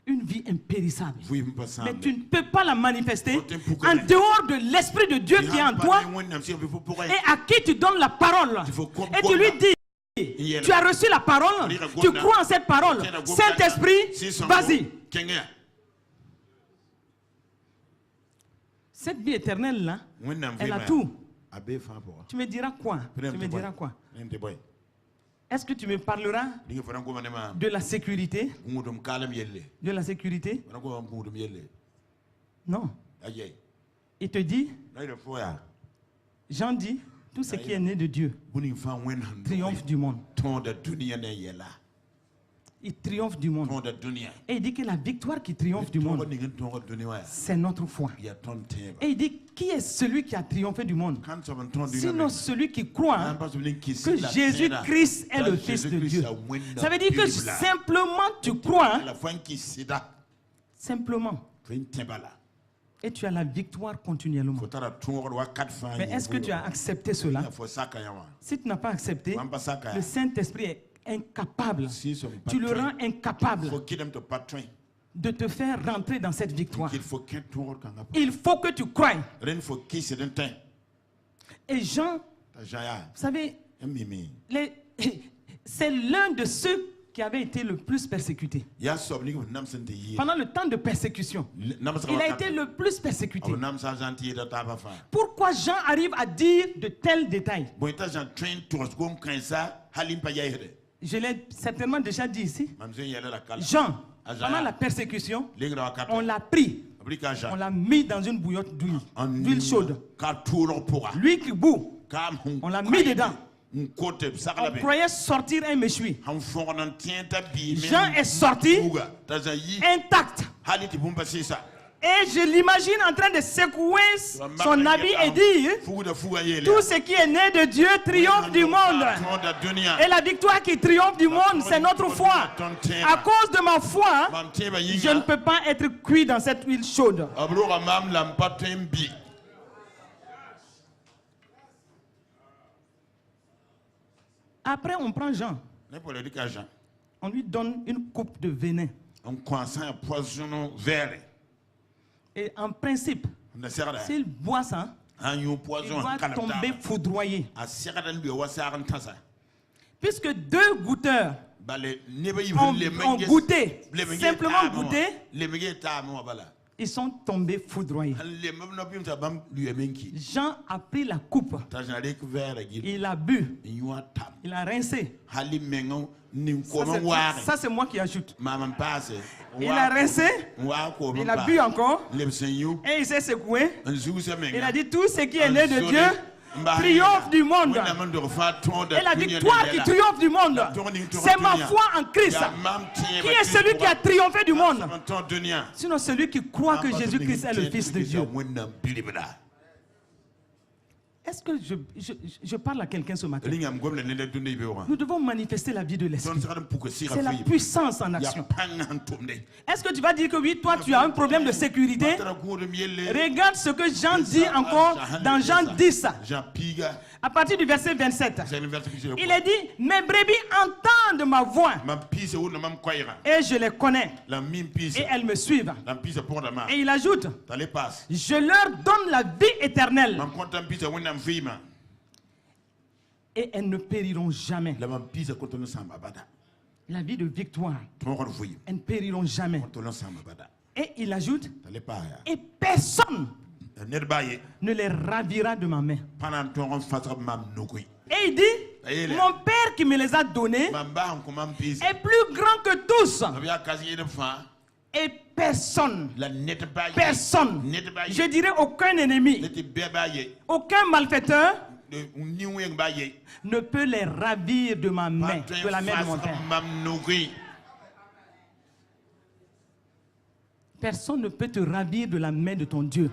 B: Une vie impérissable. Mais tu ne peux pas la manifester en dehors de l'Esprit de Dieu qui est en toi et à qui tu donnes la parole. Et tu lui dis, tu as reçu la parole, tu crois en cette parole. Saint-Esprit, vas-y. Cette vie éternelle-là, elle a tout. Tu me diras quoi? Tu me diras quoi? Est-ce que tu me parleras de la sécurité? De la sécurité? Non. Il te dit, Jean dit, tout ce qui est né de Dieu triomphe du monde. Il triomphe du monde. Et il dit que la victoire qui triomphe du monde, c'est notre foi. Et il dit, qui est celui qui a triomphé du monde? Sinon celui qui croit que Jésus-Christ est le Fils de Dieu. Ça veut dire que simplement tu crois, simplement, et tu as la victoire continuellement. Mais est-ce que tu as accepté cela? Si tu n'as pas accepté, le Saint-Esprit est incapable, tu le rends incapable de te faire rentrer dans cette victoire. Il faut que tu croies. Et Jean, vous savez, c'est l'un de ceux qui avait été le plus persécuté. Pendant le temps de persécution, il a été le plus persécuté. Pourquoi Jean arrive à dire de tels détails? Je l'ai certainement déjà dit ici. Jean, pendant la persécution, on l'a pris, on l'a mis dans une bouillotte d'huile chaude. Lui qui bout, on l'a mis dedans. On croyait sortir un méchoui. Jean est sorti intact. Et je l'imagine en train de secouer son habit et dire, tout ce qui est né de Dieu triomphe du monde. Et la victoire qui triomphe du monde, c'est notre foi. À cause de ma foi, je ne peux pas être cuit dans cette huile chaude. Après, on prend Jean. On lui donne une coupe de venin. Et en principe, s'il boit ça, il va tomber foudroyé. Puisque deux goûteurs ont goûté, simplement goûté, ils sont tombés foudroyés. Jean a pris la coupe, il a bu, il a rincé. Ça c'est moi qui ajoute. Il a rincé, il a bu encore, et il s'est secoué. Il a dit, tout ce qui est né de Dieu triomphe du monde. Et la victoire qui triomphe du monde, c'est ma foi en Christ. Qui est celui qui a triomphé du monde? Sinon celui qui croit que Jésus-Christ est le Fils de Dieu. Est-ce que je parle à quelqu'un ce matin? Nous devons manifester la vie de l'Esprit. C'est la puissance en action. Est-ce que tu vas dire que oui, toi tu as un problème de sécurité? Regarde ce que Jean dit encore dans Jean 10. À partir du verset 27. Il est dit, mes brebis entendent ma voix. Et je les connais. Et elles me suivent. Et il ajoute, je leur donne la vie éternelle. Et elles ne périront jamais. La vie de victoire. Elles ne périront jamais. Et il ajoute, et personne ne les ravira de ma main. Et il dit, mon Père qui me les a donnés est plus grand que tous. Et personne, je dirais aucun ennemi, aucun malfaiteur ne peut les ravir de ma main, de la main de mon Père. Personne ne peut te ravir de la main de ton Dieu.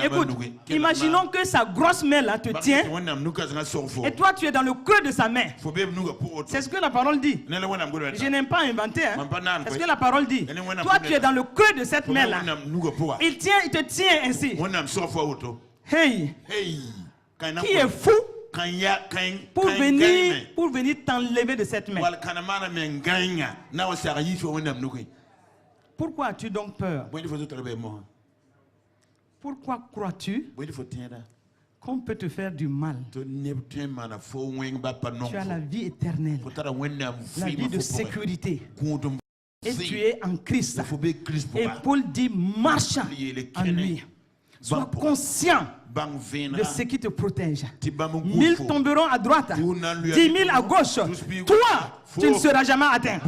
B: Écoute, imaginons que sa grosse main là te tient et toi tu es dans le creux de sa main. C'est ce que la parole dit. Je n'aime pas inventer. C'est ce que la parole dit. Toi tu es dans le creux de cette main là. Il te tient ainsi. Hey, qui est fou pour venir t'enlever de cette main? Pourquoi as-tu donc peur? Pourquoi crois-tu qu'on peut te faire du mal? Tu as la vie éternelle, la vie de sécurité. Et tu es en Christ. Et Paul dit, marche en lui. Sois conscient de ce qui te protège. 1000 tomberont à droite, 10 000 à gauche. Toi, tu ne seras jamais atteint.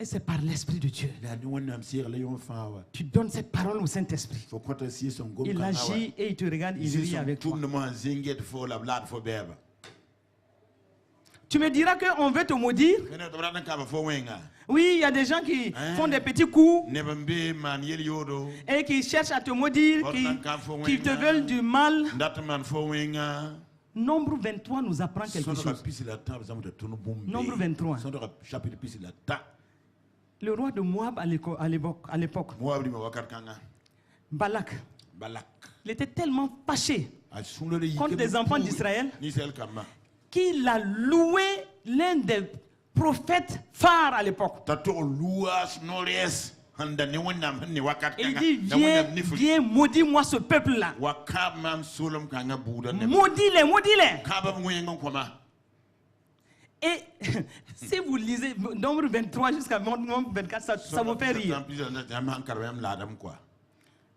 B: Et c'est par l'Esprit de Dieu. Tu donnes cette parole au Saint-Esprit. Il agit et il te regarde, il rit avec toi. Tu me diras qu'on veut te maudire. Oui, il y a des gens qui font des petits coups et qui cherchent à te maudire, qui te veulent du mal. Nombre 23 nous apprend quelque chose. Nombre 23. Le roi de Moab à l'époque, Balak, il était tellement fâché contre les enfants d'Israël qu'il a loué l'un des prophètes phares à l'époque. Il dit, viens, maudis-moi ce peuple-là. Maudis-les. Et si vous lisez nombre 23 jusqu'à nombre 24, ça vous fait rire.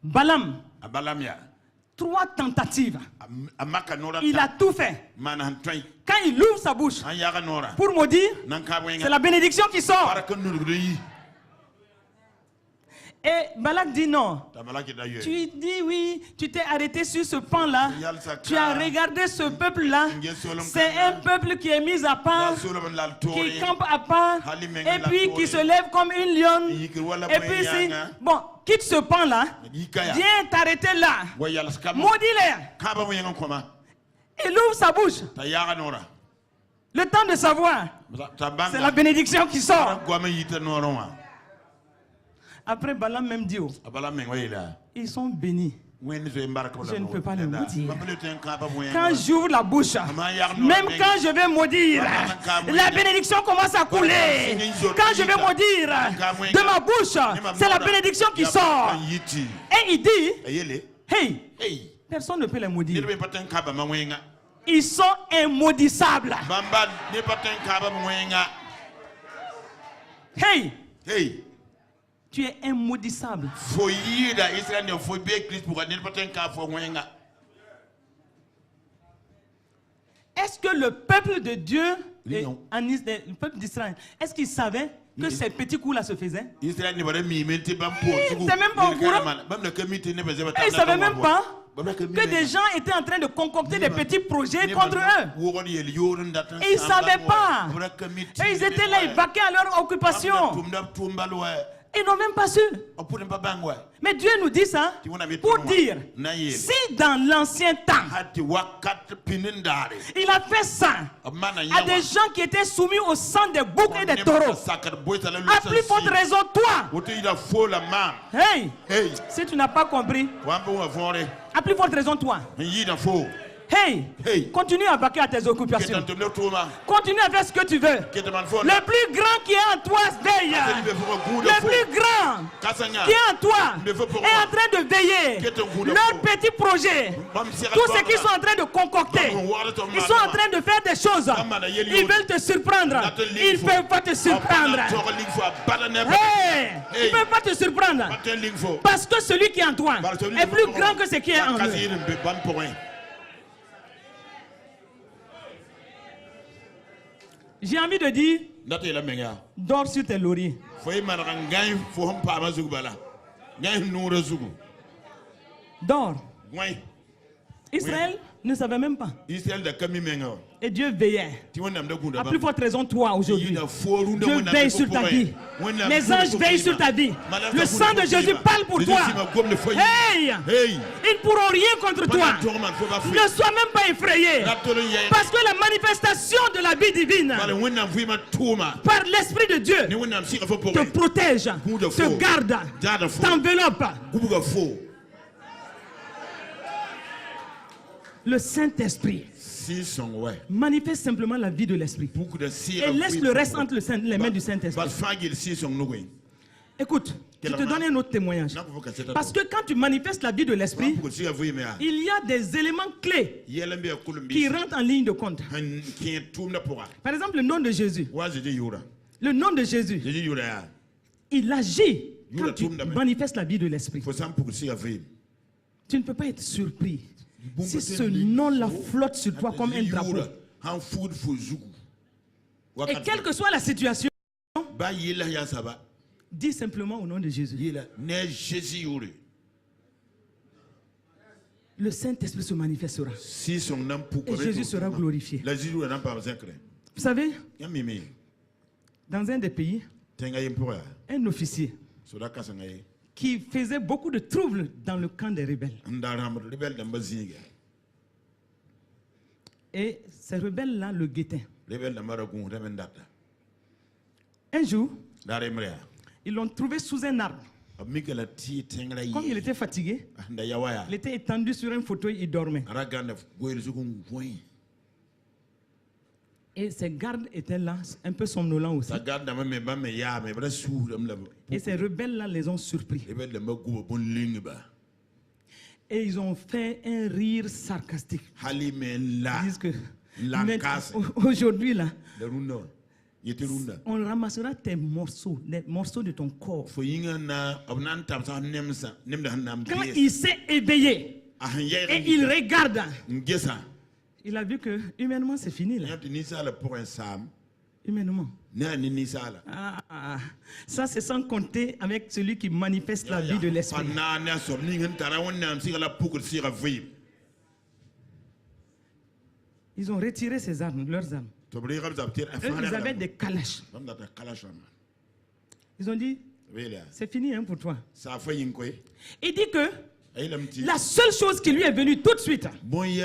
B: Balaam, 3 tentatives. Il a tout fait. Quand il ouvre sa bouche pour maudire, c'est la bénédiction qui sort. Et Balak dit non. Tu dis oui, tu t'es arrêté sur ce pan-là. Tu as regardé ce peuple-là. C'est un peuple qui est mis à part, qui campe à part, et puis qui se lève comme une lionne. Et puis bon, quitte ce pan-là. Viens t'arrêter là. Maudis-les. Il ouvre sa bouche. Le temps de savoir. C'est la bénédiction qui sort. Après, Balaam même dit, ils sont bénis. Je ne peux pas les maudire. Quand j'ouvre la bouche, même quand je vais maudire, la bénédiction commence à couler. Quand je vais maudire de ma bouche, c'est la bénédiction qui sort. Et il dit, hey, personne ne peut les maudire. Ils sont immaudissables. Hey, tu es immaudissable. Est-ce que le peuple de Dieu, le peuple d'Israël, est-ce qu'il savait que ces petits coups-là se faisaient? Il n'était même pas au courant. Il ne savait même pas que des gens étaient en train de concocter des petits projets contre eux. Et ils ne savaient pas. Et ils étaient là, ils vaquaient à leur occupation. Ils n'ont même pas su. Mais Dieu nous dit ça pour dire, si dans l'ancien temps, il a fait ça à des gens qui étaient soumis au sang des boucs et des taureaux, à plus forte raison, toi, hey, si tu n'as pas compris, à plus forte raison, toi, hey, continue à vaquer à tes occupations. Continue à faire ce que tu veux. Le plus grand qui est en toi veille. Le plus grand. qui est en toi est en train de veiller leurs petits projets, tout ce qu'ils sont en train de concocter. Ils sont en train de faire des choses. Ils veulent te surprendre. Ils ne peuvent pas te surprendre. Hey, ils ne peuvent pas te surprendre. Parce que celui qui est en toi est plus grand que ce qui est en eux. J'ai envie de dire, dors sur tes lauriers. Dors. Israël ne savait même pas. Et Dieu veillait. À plus forte raison, toi aujourd'hui. Dieu veille sur ta vie. Les anges veillent sur ta vie. Le sang de Jésus parle pour toi. Hey! Ils ne pourront rien contre toi. Ne sois même pas effrayé. Parce que la manifestation de la vie divine par l'Esprit de Dieu te protège, te garde, t'enveloppe. Le Saint-Esprit manifeste simplement la vie de l'Esprit et laisse le reste entre les mains du Saint-Esprit. Écoute, je te donne un autre témoignage. Parce que quand tu manifestes la vie de l'Esprit, il y a des éléments clés qui rentrent en ligne de compte. Par exemple, le nom de Jésus. Le nom de Jésus, il agit quand tu manifestes la vie de l'Esprit. Tu ne peux pas être surpris si ce nom-là flotte sur toi comme un drapeau. Et quelle que soit la situation, dis simplement au nom de Jésus. Le Saint-Esprit se manifestera. Et Jésus sera glorifié. Vous savez, dans un des pays, un officier qui faisait beaucoup de troubles dans le camp des rebelles. Et ces rebelles-là le guettaient. Un jour, ils l'ont trouvé sous un arbre. Comme il était fatigué, il était étendu sur un fauteuil, il dormait. Et ses gardes étaient là, un peu somnolents aussi. Et ces rebelles-là les ont surpris. Et ils ont fait un rire sarcastique. Ils disent que aujourd'hui là, on ramassera tes morceaux, les morceaux de ton corps. Quand il s'est éveillé et il regarde, il a vu que humainement c'est fini là. Humainement. Ça c'est sans compter avec celui qui manifeste la vie de l'Esprit. Ils ont retiré ses armes, leurs armes. Ils avaient des calaches. Ils ont dit, c'est fini hein, pour toi. Il dit que la seule chose qui lui est venue tout de suite, quand ils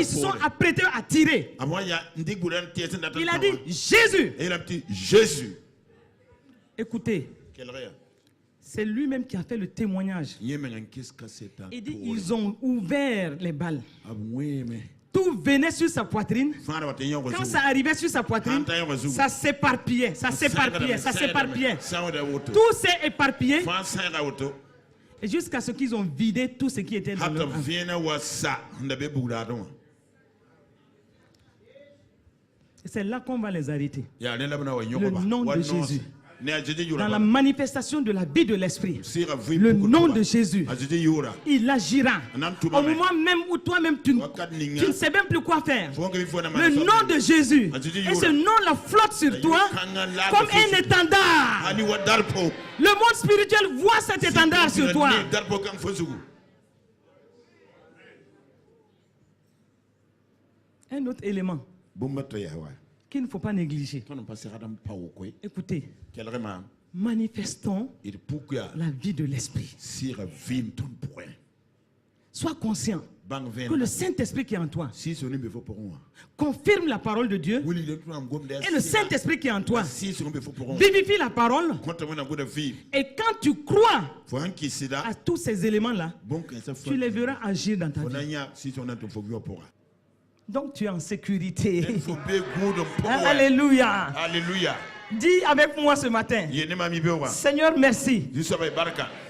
B: se sont apprêtés à tirer, il a dit Jésus. Écoutez, c'est lui-même qui a fait le témoignage. Il dit ils ont ouvert les balles. Tout venait sur sa poitrine. Quand ça arrivait sur sa poitrine, ça s'éparpillait, ça s'éparpillait, ça s'éparpillait. Tout s'est éparpillé. Et jusqu'à ce qu'ils ont vidé tout ce qui était dans leur âme. Et c'est là qu'on va les arrêter. Le nom de Jésus. Dans la manifestation de la vie de l'Esprit, le nom de Jésus, il agira. Au moment même où toi-même tu ne sais même plus quoi faire, le nom de Jésus, et ce nom-là flotte sur toi comme un étendard. Le monde spirituel voit cet étendard sur toi. Un autre élément qu'il ne faut pas négliger. Écoutez, manifestons la vie de l'Esprit. Sois conscient que le Saint-Esprit qui est en toi confirme la parole de Dieu, et le Saint-Esprit qui est en toi vivifie la parole. Et quand tu crois à tous ces éléments-là, tu les verras agir dans ta vie. Donc tu es en sécurité. Alléluia. Dis avec moi ce matin. Seigneur, merci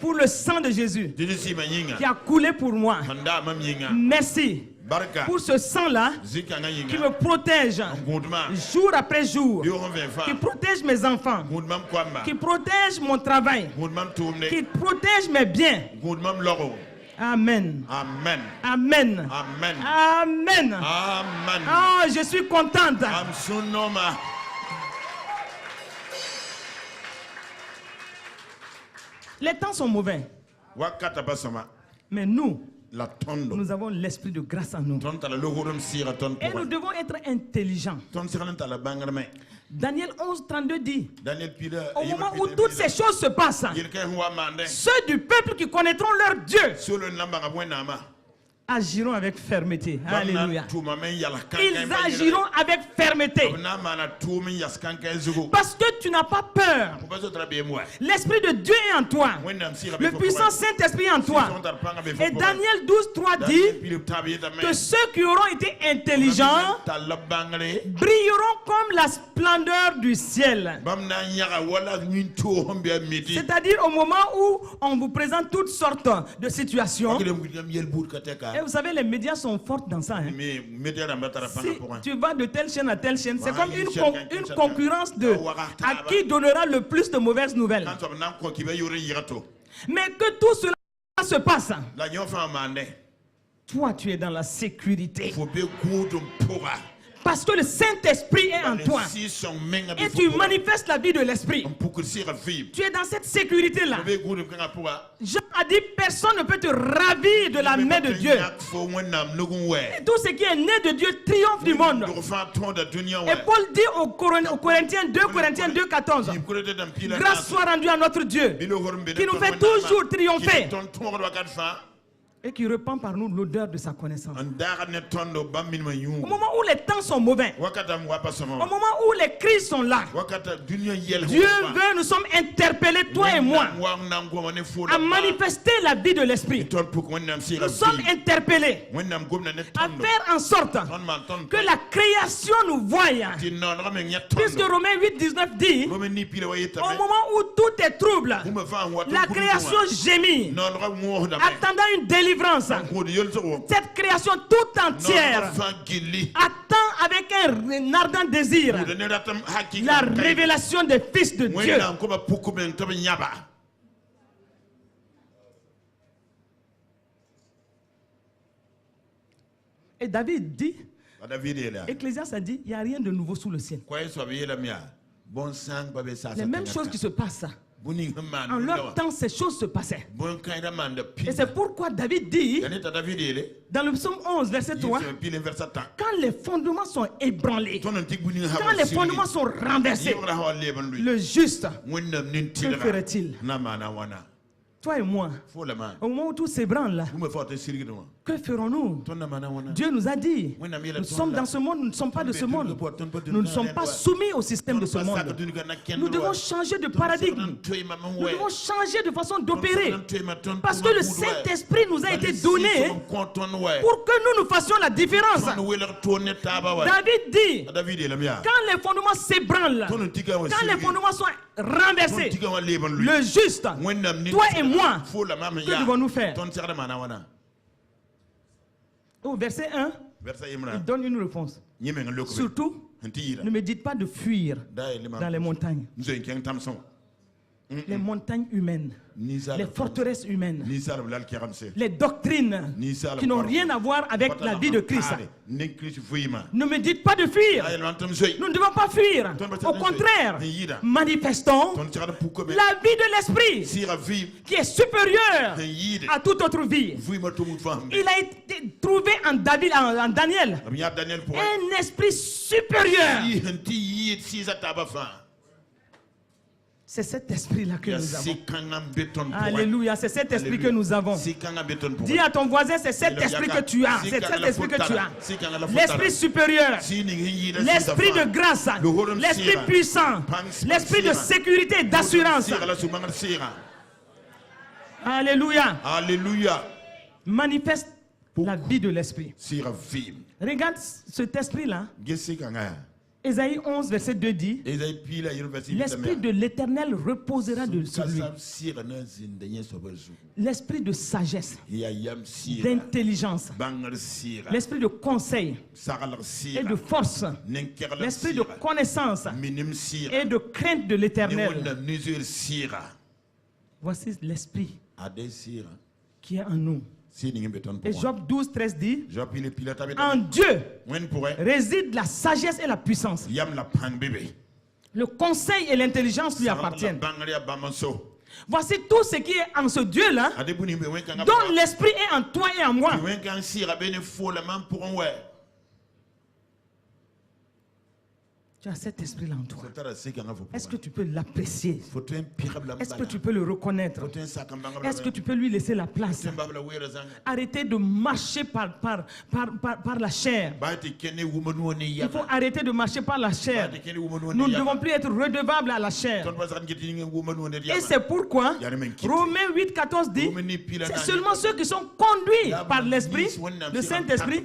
B: pour le sang de Jésus qui a coulé pour moi. Merci pour ce sang-là qui me protège jour après jour, qui protège mes enfants, qui protège mon travail, qui protège mes biens. Amen.
C: Amen.
B: Amen.
C: Amen.
B: Amen.
C: Amen.
B: Oh, je suis contente. Les temps sont mauvais. Mais nous avons l'esprit de grâce en nous. Et nous devons être intelligents. Daniel 11:32 dit, au moment où toutes ces choses se passent, ceux du peuple qui connaîtront leur Dieu agiront avec fermeté. Alléluia. Ils agiront avec fermeté. Parce que tu n'as pas peur. L'Esprit de Dieu est en toi. Le puissant Saint-Esprit est en toi. Et Daniel 12:3 dit que ceux qui auront été intelligents brilleront comme la splendeur du ciel. C'est-à-dire au moment où on vous présente toutes sortes de situations. Et vous savez, les médias sont forts dans ça. Hein? Si tu vas de telle chaîne à telle chaîne, c'est comme une concurrence de à qui donnera le plus de mauvaises nouvelles. Mais que tout cela se passe. Toi, tu es dans la sécurité. Parce que le Saint-Esprit est en toi. Et tu manifestes la vie de l'Esprit. Tu es dans cette sécurité-là. Jean a dit, personne ne peut te ravir de la main de Dieu. Et tout ce qui est né de Dieu triomphe du monde. Et Paul dit aux Corinthiens, 2 Corinthiens 2:14, grâce soit rendue à notre Dieu, qui nous fait toujours triompher. Et qui répand par nous l'odeur de sa connaissance. Au moment où les temps sont mauvais, au moment où les crises sont là, Dieu veut, nous sommes interpellés, toi et moi, à manifester la vie de l'Esprit. Nous sommes interpellés à faire en sorte que la création nous voie. Puisque Romains 8:19 dit, au moment où tout est trouble, la création gémit, attendant une délivrance. Cette création toute entière attend avec un ardent désir la révélation des fils de Dieu. Et David dit, Ecclésiaste a dit, il n'y a rien de nouveau sous le ciel. Les mêmes choses qui se passent. En leur temps, ces choses se passaient. Et c'est pourquoi David dit, dans le psaume 11, verset 3, quand les fondements sont ébranlés, quand les fondements sont renversés, le juste, que ferait-il? Toi et moi, au moment où tout s'ébranle, que ferons-nous? Dieu nous a dit, nous sommes dans ce monde, nous ne sommes pas de ce monde. Nous ne sommes pas soumis au système de ce monde. Nous devons changer de paradigme. Nous devons changer de façon d'opérer. Parce que le Saint-Esprit nous a été donné pour que nous fassions la différence. David dit, quand les fondements s'ébranlent, quand les fondements sont renversés, le juste, toi et moi, que devons-nous faire? Au verset 1, il donne une réponse. Surtout, ne me dites pas de fuir dans les montagnes. Les montagnes humaines, les forteresses humaines, les doctrines qui n'ont rien à voir avec la vie de Christ. Ne me dites pas de fuir. Nous ne devons pas fuir. Au contraire, manifestons la vie de l'Esprit qui est supérieure à toute autre vie. Il a été trouvé en Daniel un esprit supérieur. C'est cet esprit-là que nous avons. Alléluia, c'est cet esprit que nous avons. Dis à ton voisin, c'est cet esprit que tu as. C'est cet esprit que tu as. L'esprit supérieur, l'esprit de grâce, l'esprit puissant, l'esprit de sécurité et d'assurance. Alléluia.
C: Alléluia.
B: Manifeste la vie de l'esprit. Regarde cet esprit-là. Ésaïe 11, verset 2 dit, l'Esprit de l'Éternel reposera sur lui. L'Esprit de sagesse, d'intelligence, l'Esprit de conseil et de force, l'Esprit de connaissance et de crainte de l'Éternel. Voici l'Esprit qui est en nous. Et Job 12, 13 dit, en Dieu réside la sagesse et la puissance. Le conseil et l'intelligence lui appartiennent. Voici tout ce qui est en ce Dieu-là, dont l'Esprit est en toi et en moi. Tu as cet esprit-là en toi. Est-ce que tu peux l'apprécier? Est-ce que tu peux le reconnaître? Est-ce que tu peux lui laisser la place? Arrêtez de marcher par la chair. Il faut arrêter de marcher par la chair. Nous ne devons plus être redevables à la chair. Et c'est pourquoi Romains 8, 14 dit, c'est seulement ceux qui sont conduits par l'Esprit, le Saint-Esprit,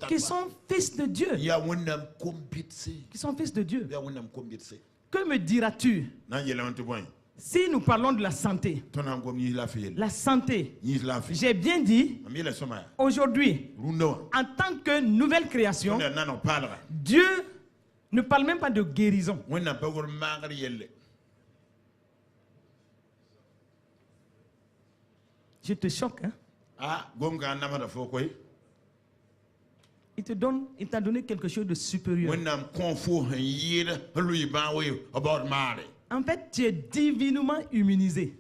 B: qui sont fils de Dieu. Qui sont fils de Dieu. Que me diras-tu si nous parlons de la santé? La santé, j'ai bien dit, aujourd'hui, en tant que nouvelle création, Dieu ne parle même pas de guérison. Je te choque, hein? Il t'a donné quelque chose de supérieur. En fait, tu es divinement immunisé.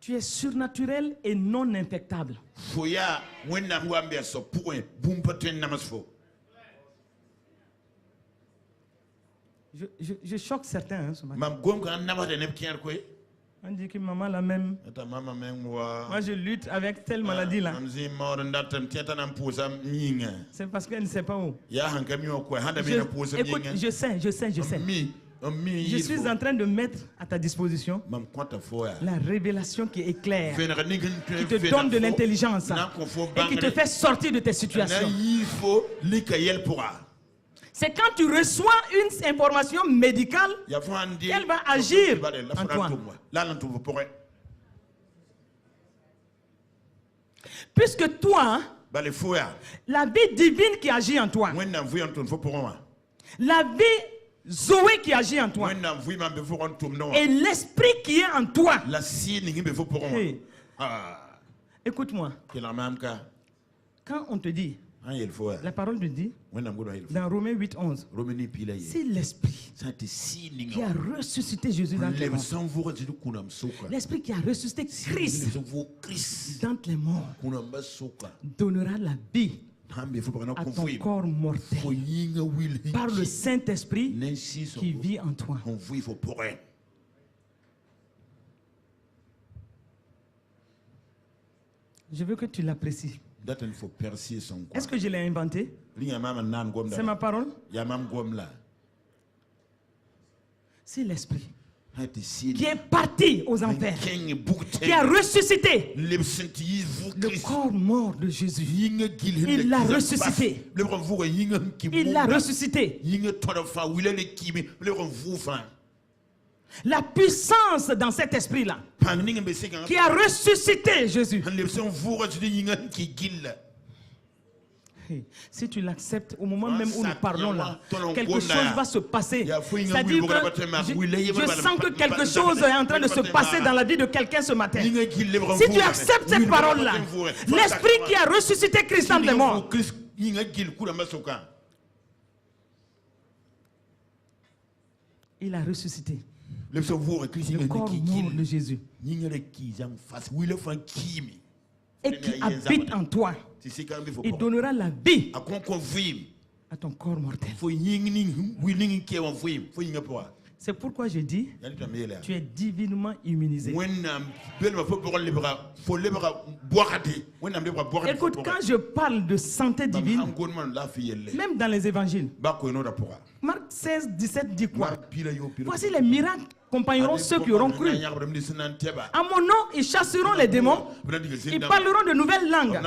B: Tu es surnaturel et non infectable. Je choque certains ce matin. On dit que maman la même. Moi je lutte avec telle maladie là. C'est parce qu'elle ne sait pas où. Écoute, je sais. Je suis en train de mettre à ta disposition la révélation qui éclaire, qui te donne de l'intelligence et qui te fait sortir de tes situations. C'est quand tu reçois une information médicale qu'elle va agir en toi. Puisque toi, la vie divine qui agit en toi, la vie Zoé qui agit en toi, et l'esprit qui est en toi. Hey. Écoute-moi. Quand on te dit, la parole te dit, dans Romains 8, 11, c'est l'esprit qui a ressuscité Jésus dans les morts. L'esprit qui a ressuscité Christ dans les morts donnera la vie à ton corps mortel par le Saint-Esprit qui vit en toi. Je veux que tu l'apprécies. Est-ce que je l'ai inventé? C'est ma parole? C'est l'esprit qui est parti aux enfers, qui a ressuscité le corps mort de Jésus. Il l'a ressuscité. Il l'a ressuscité. La puissance dans cet esprit-là qui a ressuscité Jésus. Si tu l'acceptes, au moment même où nous parlons là, quelque chose va se passer. C'est-à-dire que je sens que quelque chose est en train de se passer dans la vie de quelqu'un ce matin. Si tu acceptes cette parole-là, l'esprit qui a ressuscité Christ dans les morts, il a ressuscité le corps mort de Jésus et qui habite en toi. Il donnera la vie à ton corps mortel. C'est pourquoi je dis, tu es divinement immunisé. Écoute, quand je parle de santé divine, même dans les évangiles, Marc 16, 17 dit quoi? Voici les miracles accompagneront ceux qui auront cru. À mon nom, ils chasseront les démons. Ils parleront de nouvelles langues.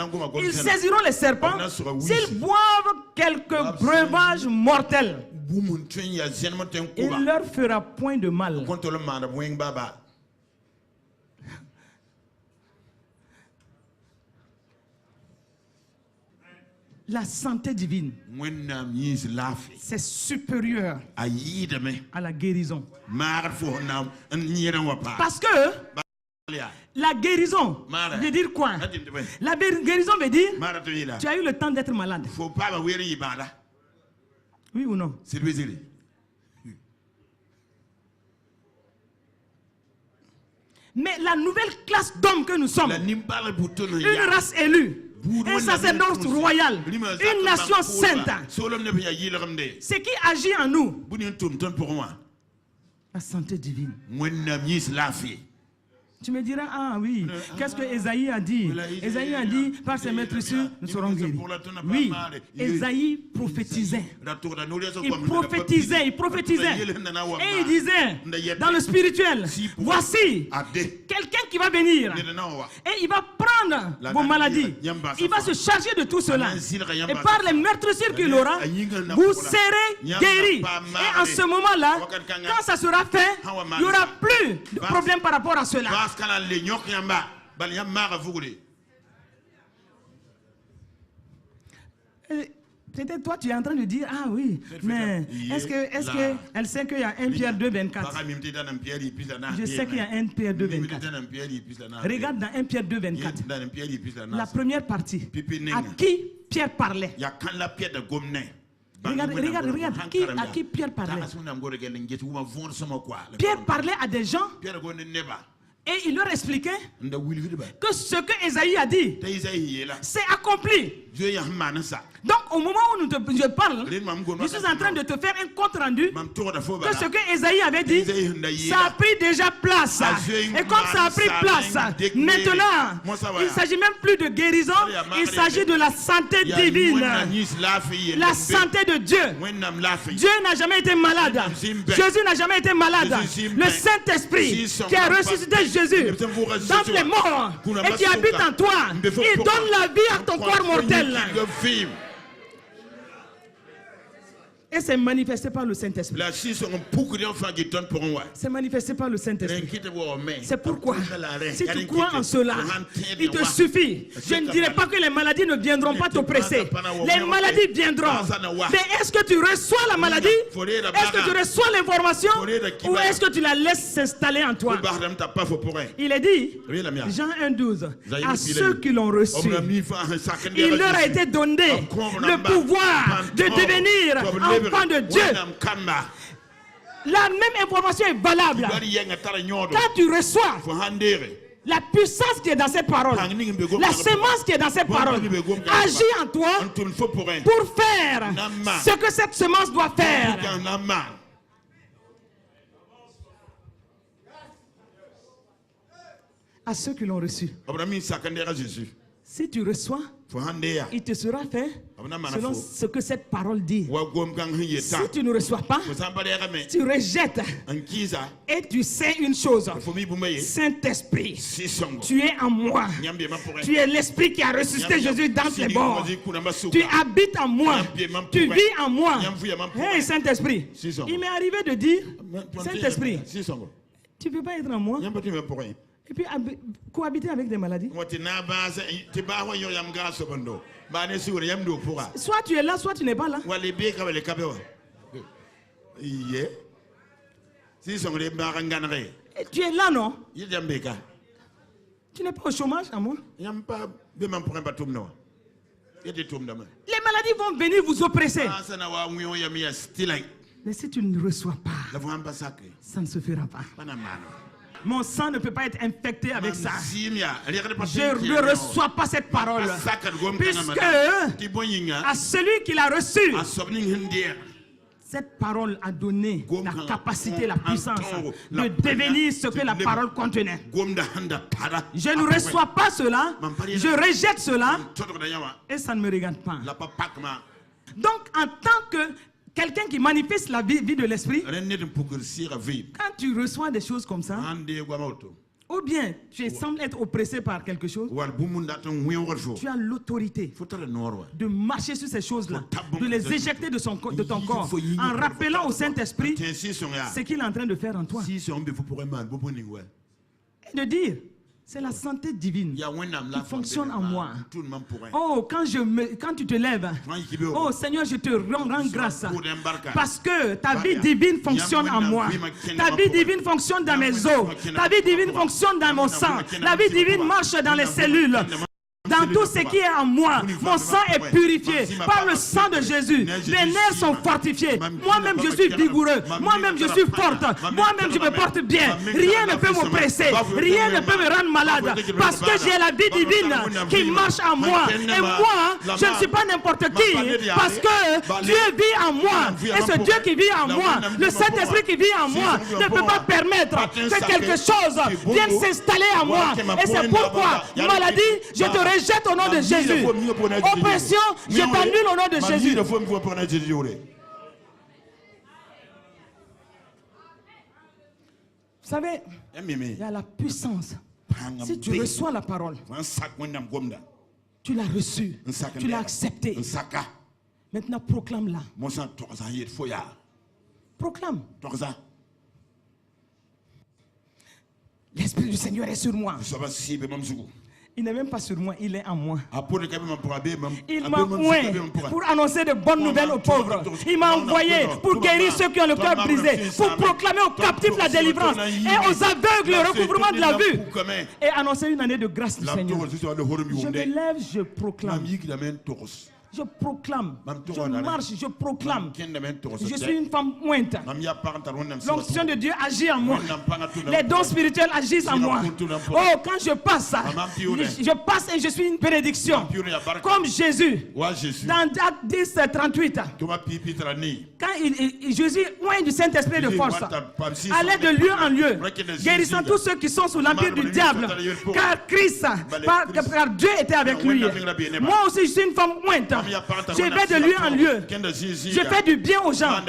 B: Ils saisiront les serpents. S'ils boivent quelques breuvages mortels, il ne leur fera point de mal. La santé divine, c'est supérieur à la guérison. Parce que la guérison veut dire quoi? La guérison veut dire tu as eu le temps d'être malade. Oui ou non? Mais la nouvelle classe d'hommes que nous sommes, une race élue, un sacerdoce royal, une nation sainte, ce qui agit en nous, la santé divine. Tu me diras, ah oui, qu'est-ce que Ésaïe a dit? Ésaïe a dit, par ses maîtresses, nous serons guéris. Oui, Ésaïe prophétisait. Il prophétisait. Et il disait, dans le spirituel, voici quelqu'un qui va venir. Et il va prendre vos maladies. Il va se charger de tout cela. Et par les meurtrissures qu'il aura, vous serez guéris. Et en ce moment-là, quand ça sera fait, il n'y aura plus de problème par rapport à cela. Peut-être toi tu es en train de dire, ah oui, mais est-ce qu'elle sait qu'il y a 1 Pierre 2, 24? Je sais qu'il y a 1 Pierre 2, 24. Regarde dans 1 Pierre 2, 24. La première partie. À qui Pierre parlait? Regarde, à qui Pierre parlait? Pierre parlait à des gens et il leur expliquait que ce que Ésaïe a dit, c'est accompli. Donc au moment où je parle, je suis en train de te faire un compte rendu que ce que Ésaïe avait dit, ça a pris déjà place. Et comme ça a pris place, maintenant, il ne s'agit même plus de guérison, il s'agit de la santé divine. La santé de Dieu. Dieu n'a jamais été malade. Jésus n'a jamais été malade. Le Saint-Esprit qui a ressuscité Jésus dans les morts et qui habite en toi, il donne la vie à ton corps mortel. Et c'est manifesté par le Saint-Esprit. C'est manifesté par le Saint-Esprit. C'est pourquoi, si tu crois en cela, il te suffit. Je ne dirais pas que les maladies ne viendront pas t'oppresser. Les maladies viendront. Mais est-ce que tu reçois la maladie? Est-ce que tu reçois l'information? Ou est-ce que tu la laisses s'installer en toi? Il est dit, Jean 1,12, à ceux qui l'ont reçu, il leur a été donné le pouvoir de devenir enfant de Dieu. La même information est valable. Quand tu reçois la puissance qui est dans cette parole, la semence qui est dans cette parole, agit en toi pour faire ce que cette semence doit faire. À ceux qui l'ont reçu. Si tu reçois, il te sera fait selon ce que cette parole dit. Si tu ne reçois pas, tu rejettes. Et tu sais une chose, Saint-Esprit, tu es en moi. Tu es l'Esprit qui a ressuscité Jésus dans les morts. Tu habites en moi. Tu vis en moi. Hey Saint-Esprit, il m'est arrivé de dire, Saint-Esprit, tu ne peux pas être en moi et puis cohabiter avec des maladies. Soit tu es là, soit tu n'es pas là. Et tu es là, non? Tu n'es pas au chômage à moi? Les maladies vont venir vous oppresser. Mais si tu ne reçois pas, ça ne se fera pas. Mon sang ne peut pas être infecté avec ça. Je ne reçois pas cette parole. Puisque à celui qui l'a reçu, cette parole a donné la capacité, la puissance de devenir ce que la parole contenait. Je ne reçois pas cela, je rejette cela et ça ne me regarde pas. Donc en tant quelqu'un qui manifeste la vie de l'esprit, quand tu reçois des choses comme ça, ou bien tu sembles être oppressé par quelque chose, tu as l'autorité de marcher sur ces choses-là, de les éjecter de ton corps, en rappelant au Saint-Esprit ce qu'il est en train de faire en toi. Et de dire, c'est la santé divine qui fonctionne en moi. Oh, quand tu te lèves, oh Seigneur, je te rends grâce parce que ta vie divine fonctionne en moi. Ta vie divine fonctionne dans mes os. Ta vie divine fonctionne dans mon sang. La vie divine marche dans les cellules. Dans tout ce qui est en moi, mon sang est purifié par le sang de Jésus. Mes nerfs sont fortifiés. Moi-même, je suis vigoureux. Moi-même, je suis forte. Moi-même, je me porte bien. Rien ne peut m'oppresser. Rien ne peut me rendre malade. Parce que j'ai la vie divine qui marche en moi. Et moi, je ne suis pas n'importe qui. Parce que Dieu vit en moi. Et ce Dieu qui vit en moi, le Saint-Esprit qui vit en moi, ne peut pas permettre que quelque chose vienne s'installer en moi. Et c'est pourquoi, maladie, je te rejette au nom de Jésus. Oppression, je t'annule au nom de Jésus. Vous savez, il y a la puissance. Si tu reçois la parole, tu l'as reçue, tu l'as acceptée. Maintenant, proclame-la. Proclame. L'Esprit du Seigneur est sur moi. Il n'est même pas sur moi, il est en moi. Il m'a oint pour annoncer de bonnes nouvelles aux pauvres. Il m'a envoyé pour guérir ceux qui ont le cœur brisé, pour proclamer aux captifs la délivrance et aux aveugles le recouvrement de la vue et annoncer une année de grâce du Seigneur. Je me lève, je proclame. Je proclame, je marche, je proclame. Je suis une femme ointe. L'onction de Dieu agit en moi. Les dons spirituels agissent en moi. Oh, quand je passe et je suis une bénédiction. Comme Jésus, dans Actes 10, 38. Quand Jésus oint du Saint-Esprit de force, allait de lieu en lieu, guérissant tous ceux qui sont sous l'empire du diable. Car Christ, car Dieu était avec lui. Moi aussi, je suis une femme ointe. Je vais de lieu en lieu. Je fais du bien aux gens.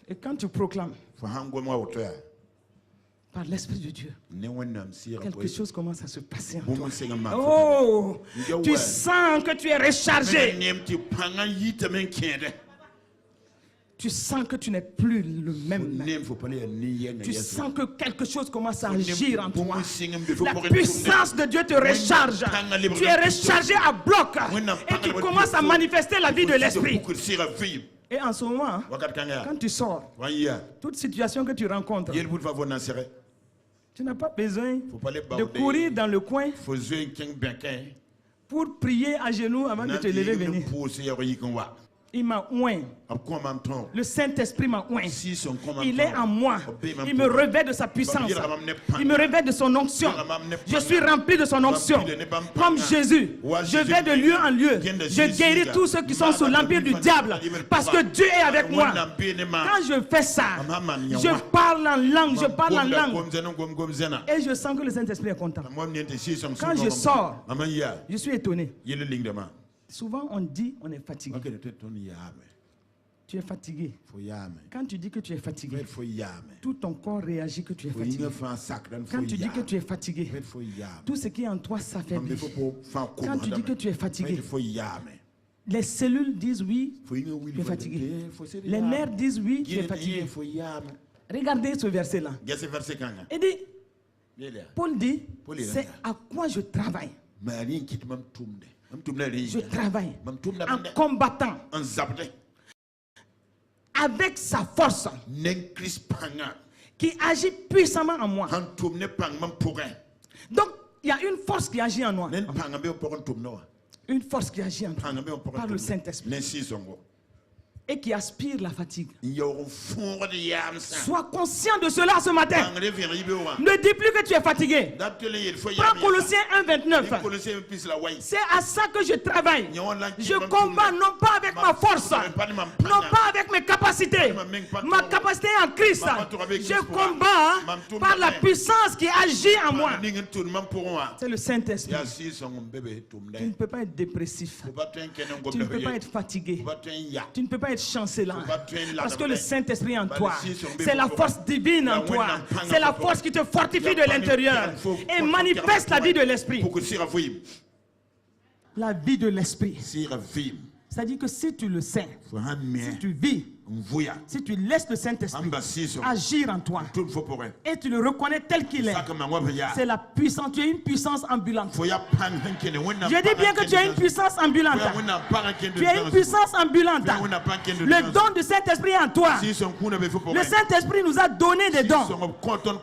B: Et quand tu proclames par l'Esprit de Dieu, quelque chose commence à se passer en toi. Oh, tu sens que tu es rechargé. Tu sens que tu n'es plus le même. Tu sens que quelque chose commence à agir en toi. La puissance de Dieu te recharge. Tu es rechargé à bloc. Et tu commences à manifester la vie de l'Esprit. Et en ce moment, quand tu sors, toute situation que tu rencontres, tu n'as pas besoin de courir dans le coin pour prier à genoux avant de te lever venir. Il m'a oint. Le Saint-Esprit m'a oint. Il est en moi. Il me revêt de sa puissance. Il me revêt de son onction. Je suis rempli de son onction. Comme Jésus, je vais de lieu en lieu. Je guéris tous ceux qui sont sous l'empire du diable. Parce que Dieu est avec moi. Quand je fais ça, je parle en langue. Je parle en langue. Et je sens que le Saint-Esprit est content. Quand je sors, je suis étonné. Souvent, on dit on est fatigué. Tu es fatigué. Quand tu dis que tu es fatigué, tout ton corps réagit que tu es fatigué. Quand tu dis que tu es fatigué, tout ce qui est en toi s'affaiblit. Quand tu dis que tu es fatigué, les cellules disent oui, tu es fatigué. Les nerfs disent oui, tu es fatigué. Regardez ce verset-là. Il dit, Paul dit, c'est à quoi je travaille. Je travaille en combattant avec sa force qui agit puissamment en moi. Donc, il y a une force qui agit en moi. Une force qui agit en toi par le Saint-Esprit. et qui aspire la fatigue. Sois conscient de cela ce matin. Ne dis plus que tu es fatigué. Prends Colossiens 1:29. C'est à ça que je travaille. Je combats non pas avec ma force, non pas avec mes capacités. Ma capacité est en Christ. Je combats par la puissance qui agit en moi. C'est le Saint-Esprit. Tu ne peux pas être dépressif. Tu ne peux pas être fatigué. Tu ne peux pas être chancelant. Parce que le Saint-Esprit en toi, c'est la force divine en toi. C'est la force qui te fortifie de l'intérieur et manifeste la vie de l'Esprit. La vie de l'Esprit. C'est-à-dire que si tu le sais, si tu vis, si tu laisses le Saint-Esprit agir en toi et tu le reconnais tel qu'il est, c'est la puissance. Tu es une puissance ambulante. Je dis bien que tu es une puissance ambulante. Tu es une puissance ambulante. Le don du Saint-Esprit est en toi. Le Saint-Esprit nous a donné des dons.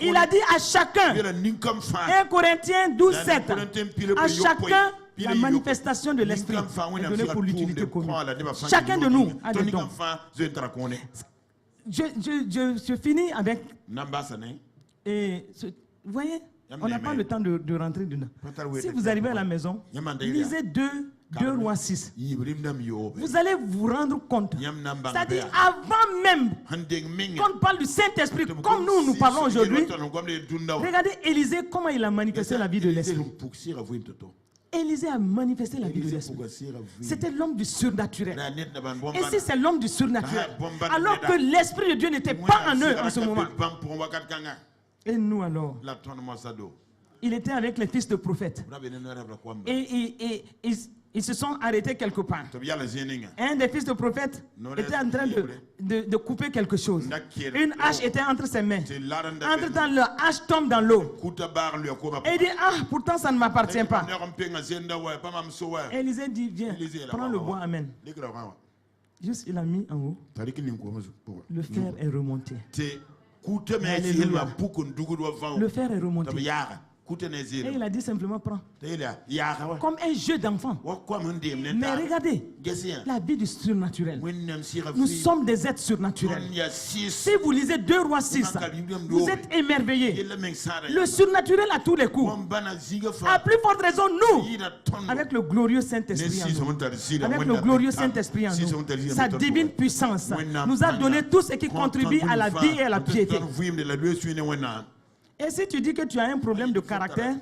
B: Il a dit à chacun, 1 Corinthiens 12:7, à chacun la manifestation de l'Esprit est donnée pour l'utilité commune. Chacun de nous a des dons. Je finis avec... Et vous voyez, on n'a pas le temps de rentrer dedans. Si vous arrivez à la maison, lisez 2 Rois 6. Vous allez vous rendre compte. C'est-à-dire avant même qu'on parle du Saint-Esprit, comme nous parlons aujourd'hui, regardez Élisée, comment il a manifesté la vie de l'Esprit. Élisée a manifesté la vie de l'Esprit. C'était l'homme du surnaturel. Et si c'est l'homme du surnaturel, alors que l'Esprit de Dieu n'était pas en eux en ce moment. Et nous alors, il était avec les fils de prophètes. Et ils se sont arrêtés quelque part. Un des fils de prophètes était en train de couper quelque chose. Une hache était entre ses mains. Entre-temps, la hache tombe dans l'eau. Et il dit, ah, pourtant ça ne m'appartient pas. Élisée dit, viens, prends le bois, amène. Juste, il a mis en haut. Le fer est remonté. Alléluia. Le fer est remonté. Et il a dit simplement, prends. Comme un jeu d'enfant. Mais regardez, la vie du surnaturel. Nous sommes des êtres surnaturels. Si vous lisez 2 Rois 6, vous êtes émerveillés. Le surnaturel à tous les coups. À plus forte raison, nous, avec le glorieux Saint-Esprit en nous. Avec le glorieux Saint-Esprit en nous. Sa divine puissance nous a donné tout ce qui contribue à la vie et à la piété. Et si tu dis que tu as un problème de caractère,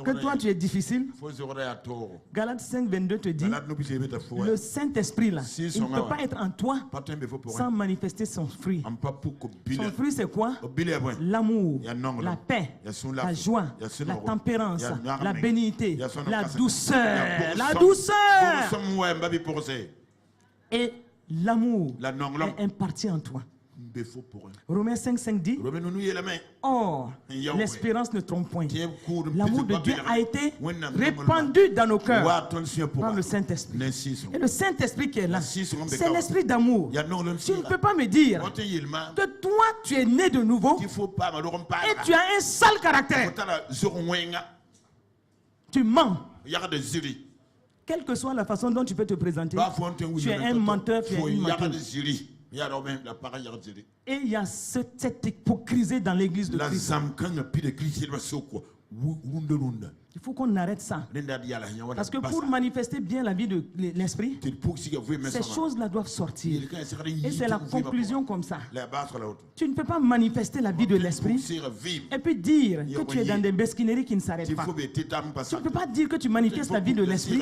B: que toi tu es difficile, Galates 5:22 te dit, le Saint-Esprit là, il ne peut pas être en toi sans manifester son fruit. Son fruit c'est quoi? L'amour, la paix, la joie, la tempérance, la bénignité, la douceur. La douceur! Et l'amour est imparti en toi. Romains 5:5 dit, or, l'espérance ne trompe point. L'amour de Dieu a été répandu dans nos cœurs par le Saint-Esprit. Et le Saint-Esprit qui est là, c'est l'esprit d'amour. Tu ne peux pas me dire que toi, tu es né de nouveau et tu as un sale caractère. Tu mens. Quelle que soit la façon dont tu peux te présenter, tu es un menteur, tu es une menteuse. Et il y a cette hypocrisie dans l'église de Christ. Il faut qu'on arrête ça. Parce que pour manifester bien la vie de l'esprit, ces choses-là doivent sortir. Et c'est la conclusion comme ça. Tu ne peux pas manifester la vie de l'esprit et puis dire que tu es dans des mesquineries qui ne s'arrêtent pas. Tu ne peux pas dire que tu manifestes la vie de l'esprit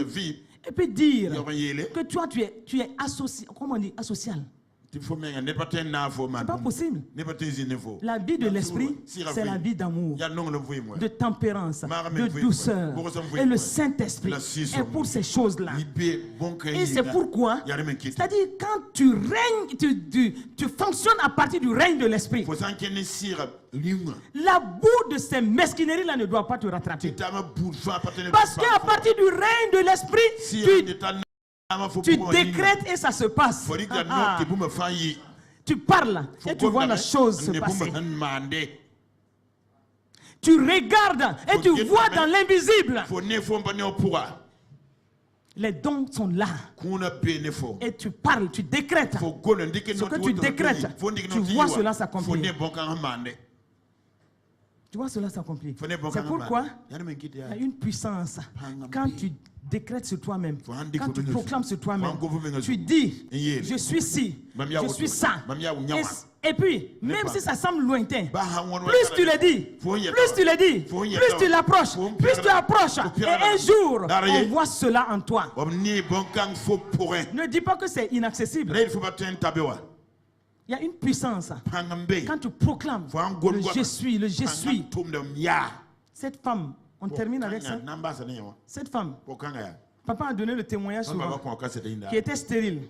B: et puis dire que toi tu es associé, comment on dit, asocial. C'est pas possible. La vie de l'esprit, c'est la vie d'amour, de tempérance, de douceur. Et le Saint-Esprit est pour ces choses-là. Et c'est pourquoi, c'est-à-dire quand tu règnes, tu fonctionnes à partir du règne de l'esprit. La boue de ces mesquineries-là ne doit pas te rattraper. Parce qu'à partir du règne de l'esprit, tu décrètes et ça se passe. Tu parles et tu vois la chose se passer. Tu regardes et tu vois dans l'invisible. Les dons sont là. Et tu parles, tu décrètes. Ce que tu décrètes, tu vois cela s'accomplir. Tu vois cela s'accomplir. C'est pourquoi il y a une puissance. Quand tu décrètes sur toi-même, quand tu proclames sur toi-même, tu dis, je suis ci, je suis ça. Et puis, même si ça semble lointain, plus tu le dis, plus tu le dis, plus tu l'approches, plus tu approches. Et un jour, on voit cela en toi. Ne dis pas que c'est inaccessible. Il y a une puissance. Quand tu proclames le je suis, le je suis. Cette femme, on termine avec ça. Cette femme, papa a donné le témoignage souvent, qui était stérile.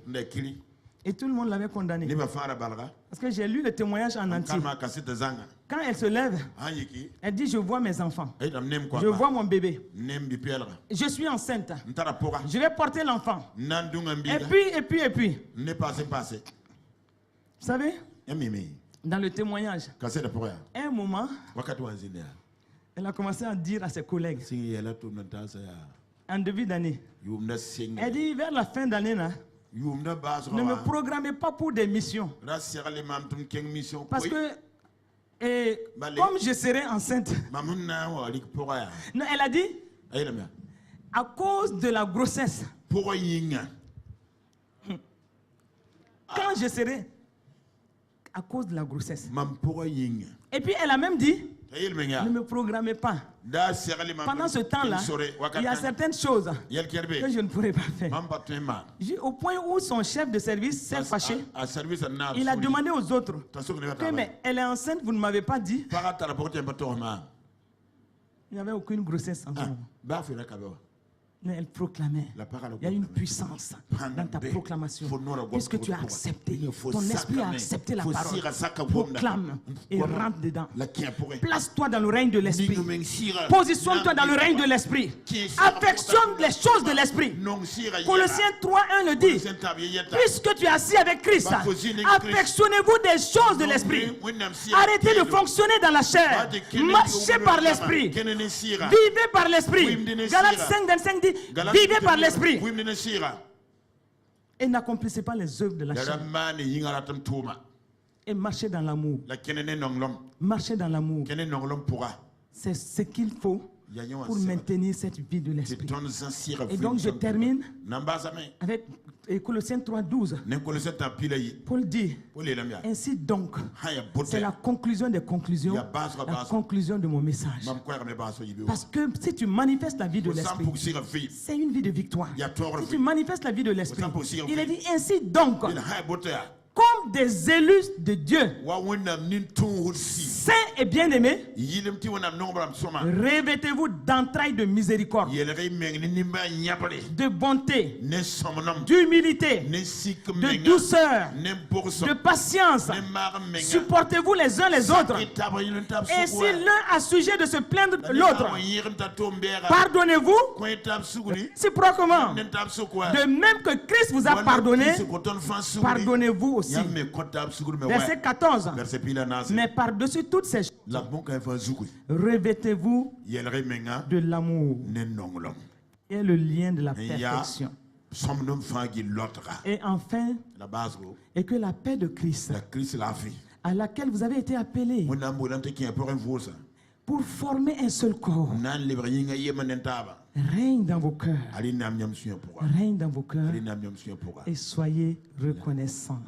B: Et tout le monde l'avait condamné. Parce que j'ai lu le témoignage en entier. Quand elle se lève, elle dit, je vois mes enfants. Je vois mon bébé. Je suis enceinte. Je vais porter l'enfant. Et puis. Vous savez, dans le témoignage, à un moment, elle a commencé à dire à ses collègues, en début d'année, elle dit, vers la fin d'année, ne me programmez pas pour des missions. Parce que, comme je serai enceinte, non, elle a dit, à cause de la grossesse, quand je serai, à cause de la grossesse. Et puis elle a même dit, ne me programmez pas. Pendant ce temps-là, il y a certaines choses que je ne pourrais pas faire. Au point où son chef de service s'est fâché, il a demandé aux autres, mais elle est enceinte, vous ne m'avez pas dit. Il n'y avait aucune grossesse en ce moment. Mais elle proclamait. Il y a une puissance dans ta proclamation. Puisque tu as accepté, ton esprit a accepté la parole. Proclame et rentre dedans. Place-toi dans le règne de l'esprit. Positionne-toi dans le règne de l'esprit. Affectionne les choses de l'esprit. Colossiens 3:1 le dit. Puisque tu es assis avec Christ, affectionnez-vous des choses de l'esprit. Arrêtez de fonctionner dans la chair. Marchez par l'esprit. Vivez par l'esprit. Galates 5:25 dit, vivez par l'esprit. Et n'accomplissez pas les œuvres de la chair. Et marchez dans l'amour. Marchez dans l'amour. C'est ce qu'il faut pour maintenir cette vie de l'esprit. Et donc je termine avec Colossiens 3:12. Paul dit, ainsi donc, c'est la conclusion des conclusions, la conclusion de mon message. Parce que si tu manifestes la vie de l'esprit, c'est une vie de victoire. Si tu manifestes la vie de l'esprit, il est dit, ainsi donc, comme des élus de Dieu, saints et bien-aimés, revêtez-vous d'entrailles de miséricorde, de bonté, d'humilité, de douceur, de patience. Supportez-vous les uns les autres. Et si l'un a sujet de se plaindre de l'autre, pardonnez-vous réciproquement. De même que Christ vous a pardonné, pardonnez-vous aussi. Verset 14. Mais par-dessus toutes ces choses, revêtez-vous de l'amour et le lien de la perfection. Et enfin, et que la paix de Christ, à laquelle vous avez été appelés pour former un seul corps, règne dans vos cœurs. Règne dans vos cœurs. Et soyez reconnaissants.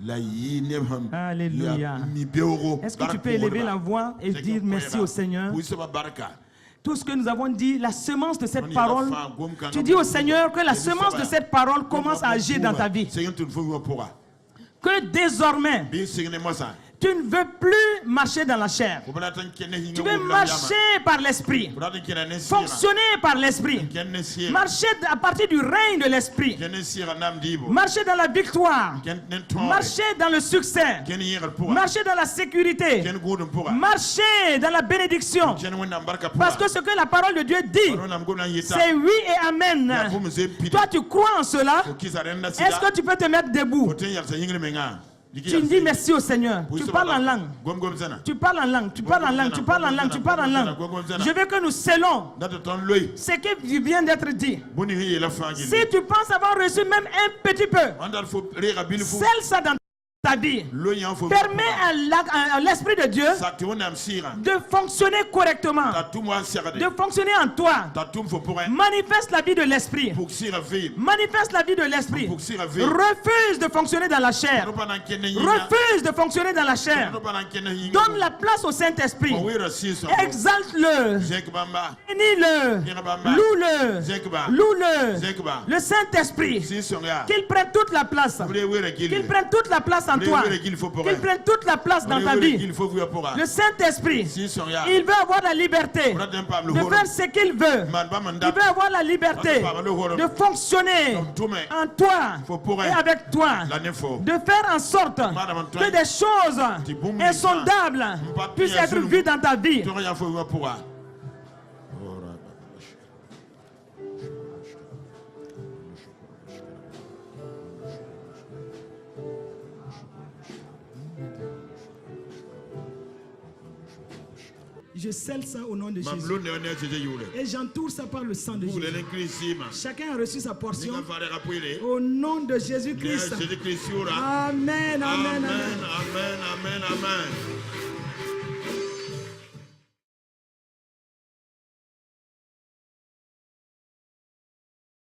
B: Alléluia. Est-ce que tu peux élever la voix et dire merci au Seigneur? Tout ce que nous avons dit, la semence de cette parole, tu dis au Seigneur que la semence de cette parole commence à agir dans ta vie. Que désormais, tu ne veux plus marcher dans la chair. Tu veux marcher par l'esprit. Fonctionner par l'esprit. Marcher à partir du règne de l'esprit. Marcher dans la victoire. Marcher dans le succès. Marcher dans la sécurité. Marcher dans la bénédiction. Parce que ce que la parole de Dieu dit, c'est oui et amen. Toi, tu crois en cela? Est-ce que tu peux te mettre debout? Tu dis merci au Seigneur. Tu parles en langue. Tu parles en langue. Tu parles en langue. Tu parles en langue. Tu parles en langue. Je veux que nous scellons ce qui vient d'être dit. Si tu penses avoir reçu même un petit peu, scelle ça dans ta vie. Permets à l'Esprit de Dieu de fonctionner correctement, de fonctionner en toi. Manifeste la vie de l'Esprit. Manifeste la vie de l'Esprit. Refuse de fonctionner dans la chair. Refuse de fonctionner dans la chair. Donne la place au Saint-Esprit. Exalte-le. Bénis-le. Loue-le. Loue-le. Le Saint-Esprit. Qu'il prenne toute la place. Qu'il prenne toute la place en toi. Qu'il prenne toute la place dans ta vie. Le Saint-Esprit, il veut avoir la liberté de faire ce qu'il veut. Il veut avoir la liberté de fonctionner en toi et avec toi. De faire en sorte que des choses insondables puissent être vues dans ta vie. Je scelle ça au nom de Jésus. Et j'entoure ça par le sang de Jésus. Chacun a reçu sa portion. Au nom de Jésus-Christ. Amen, amen, amen.
C: Amen, amen, amen.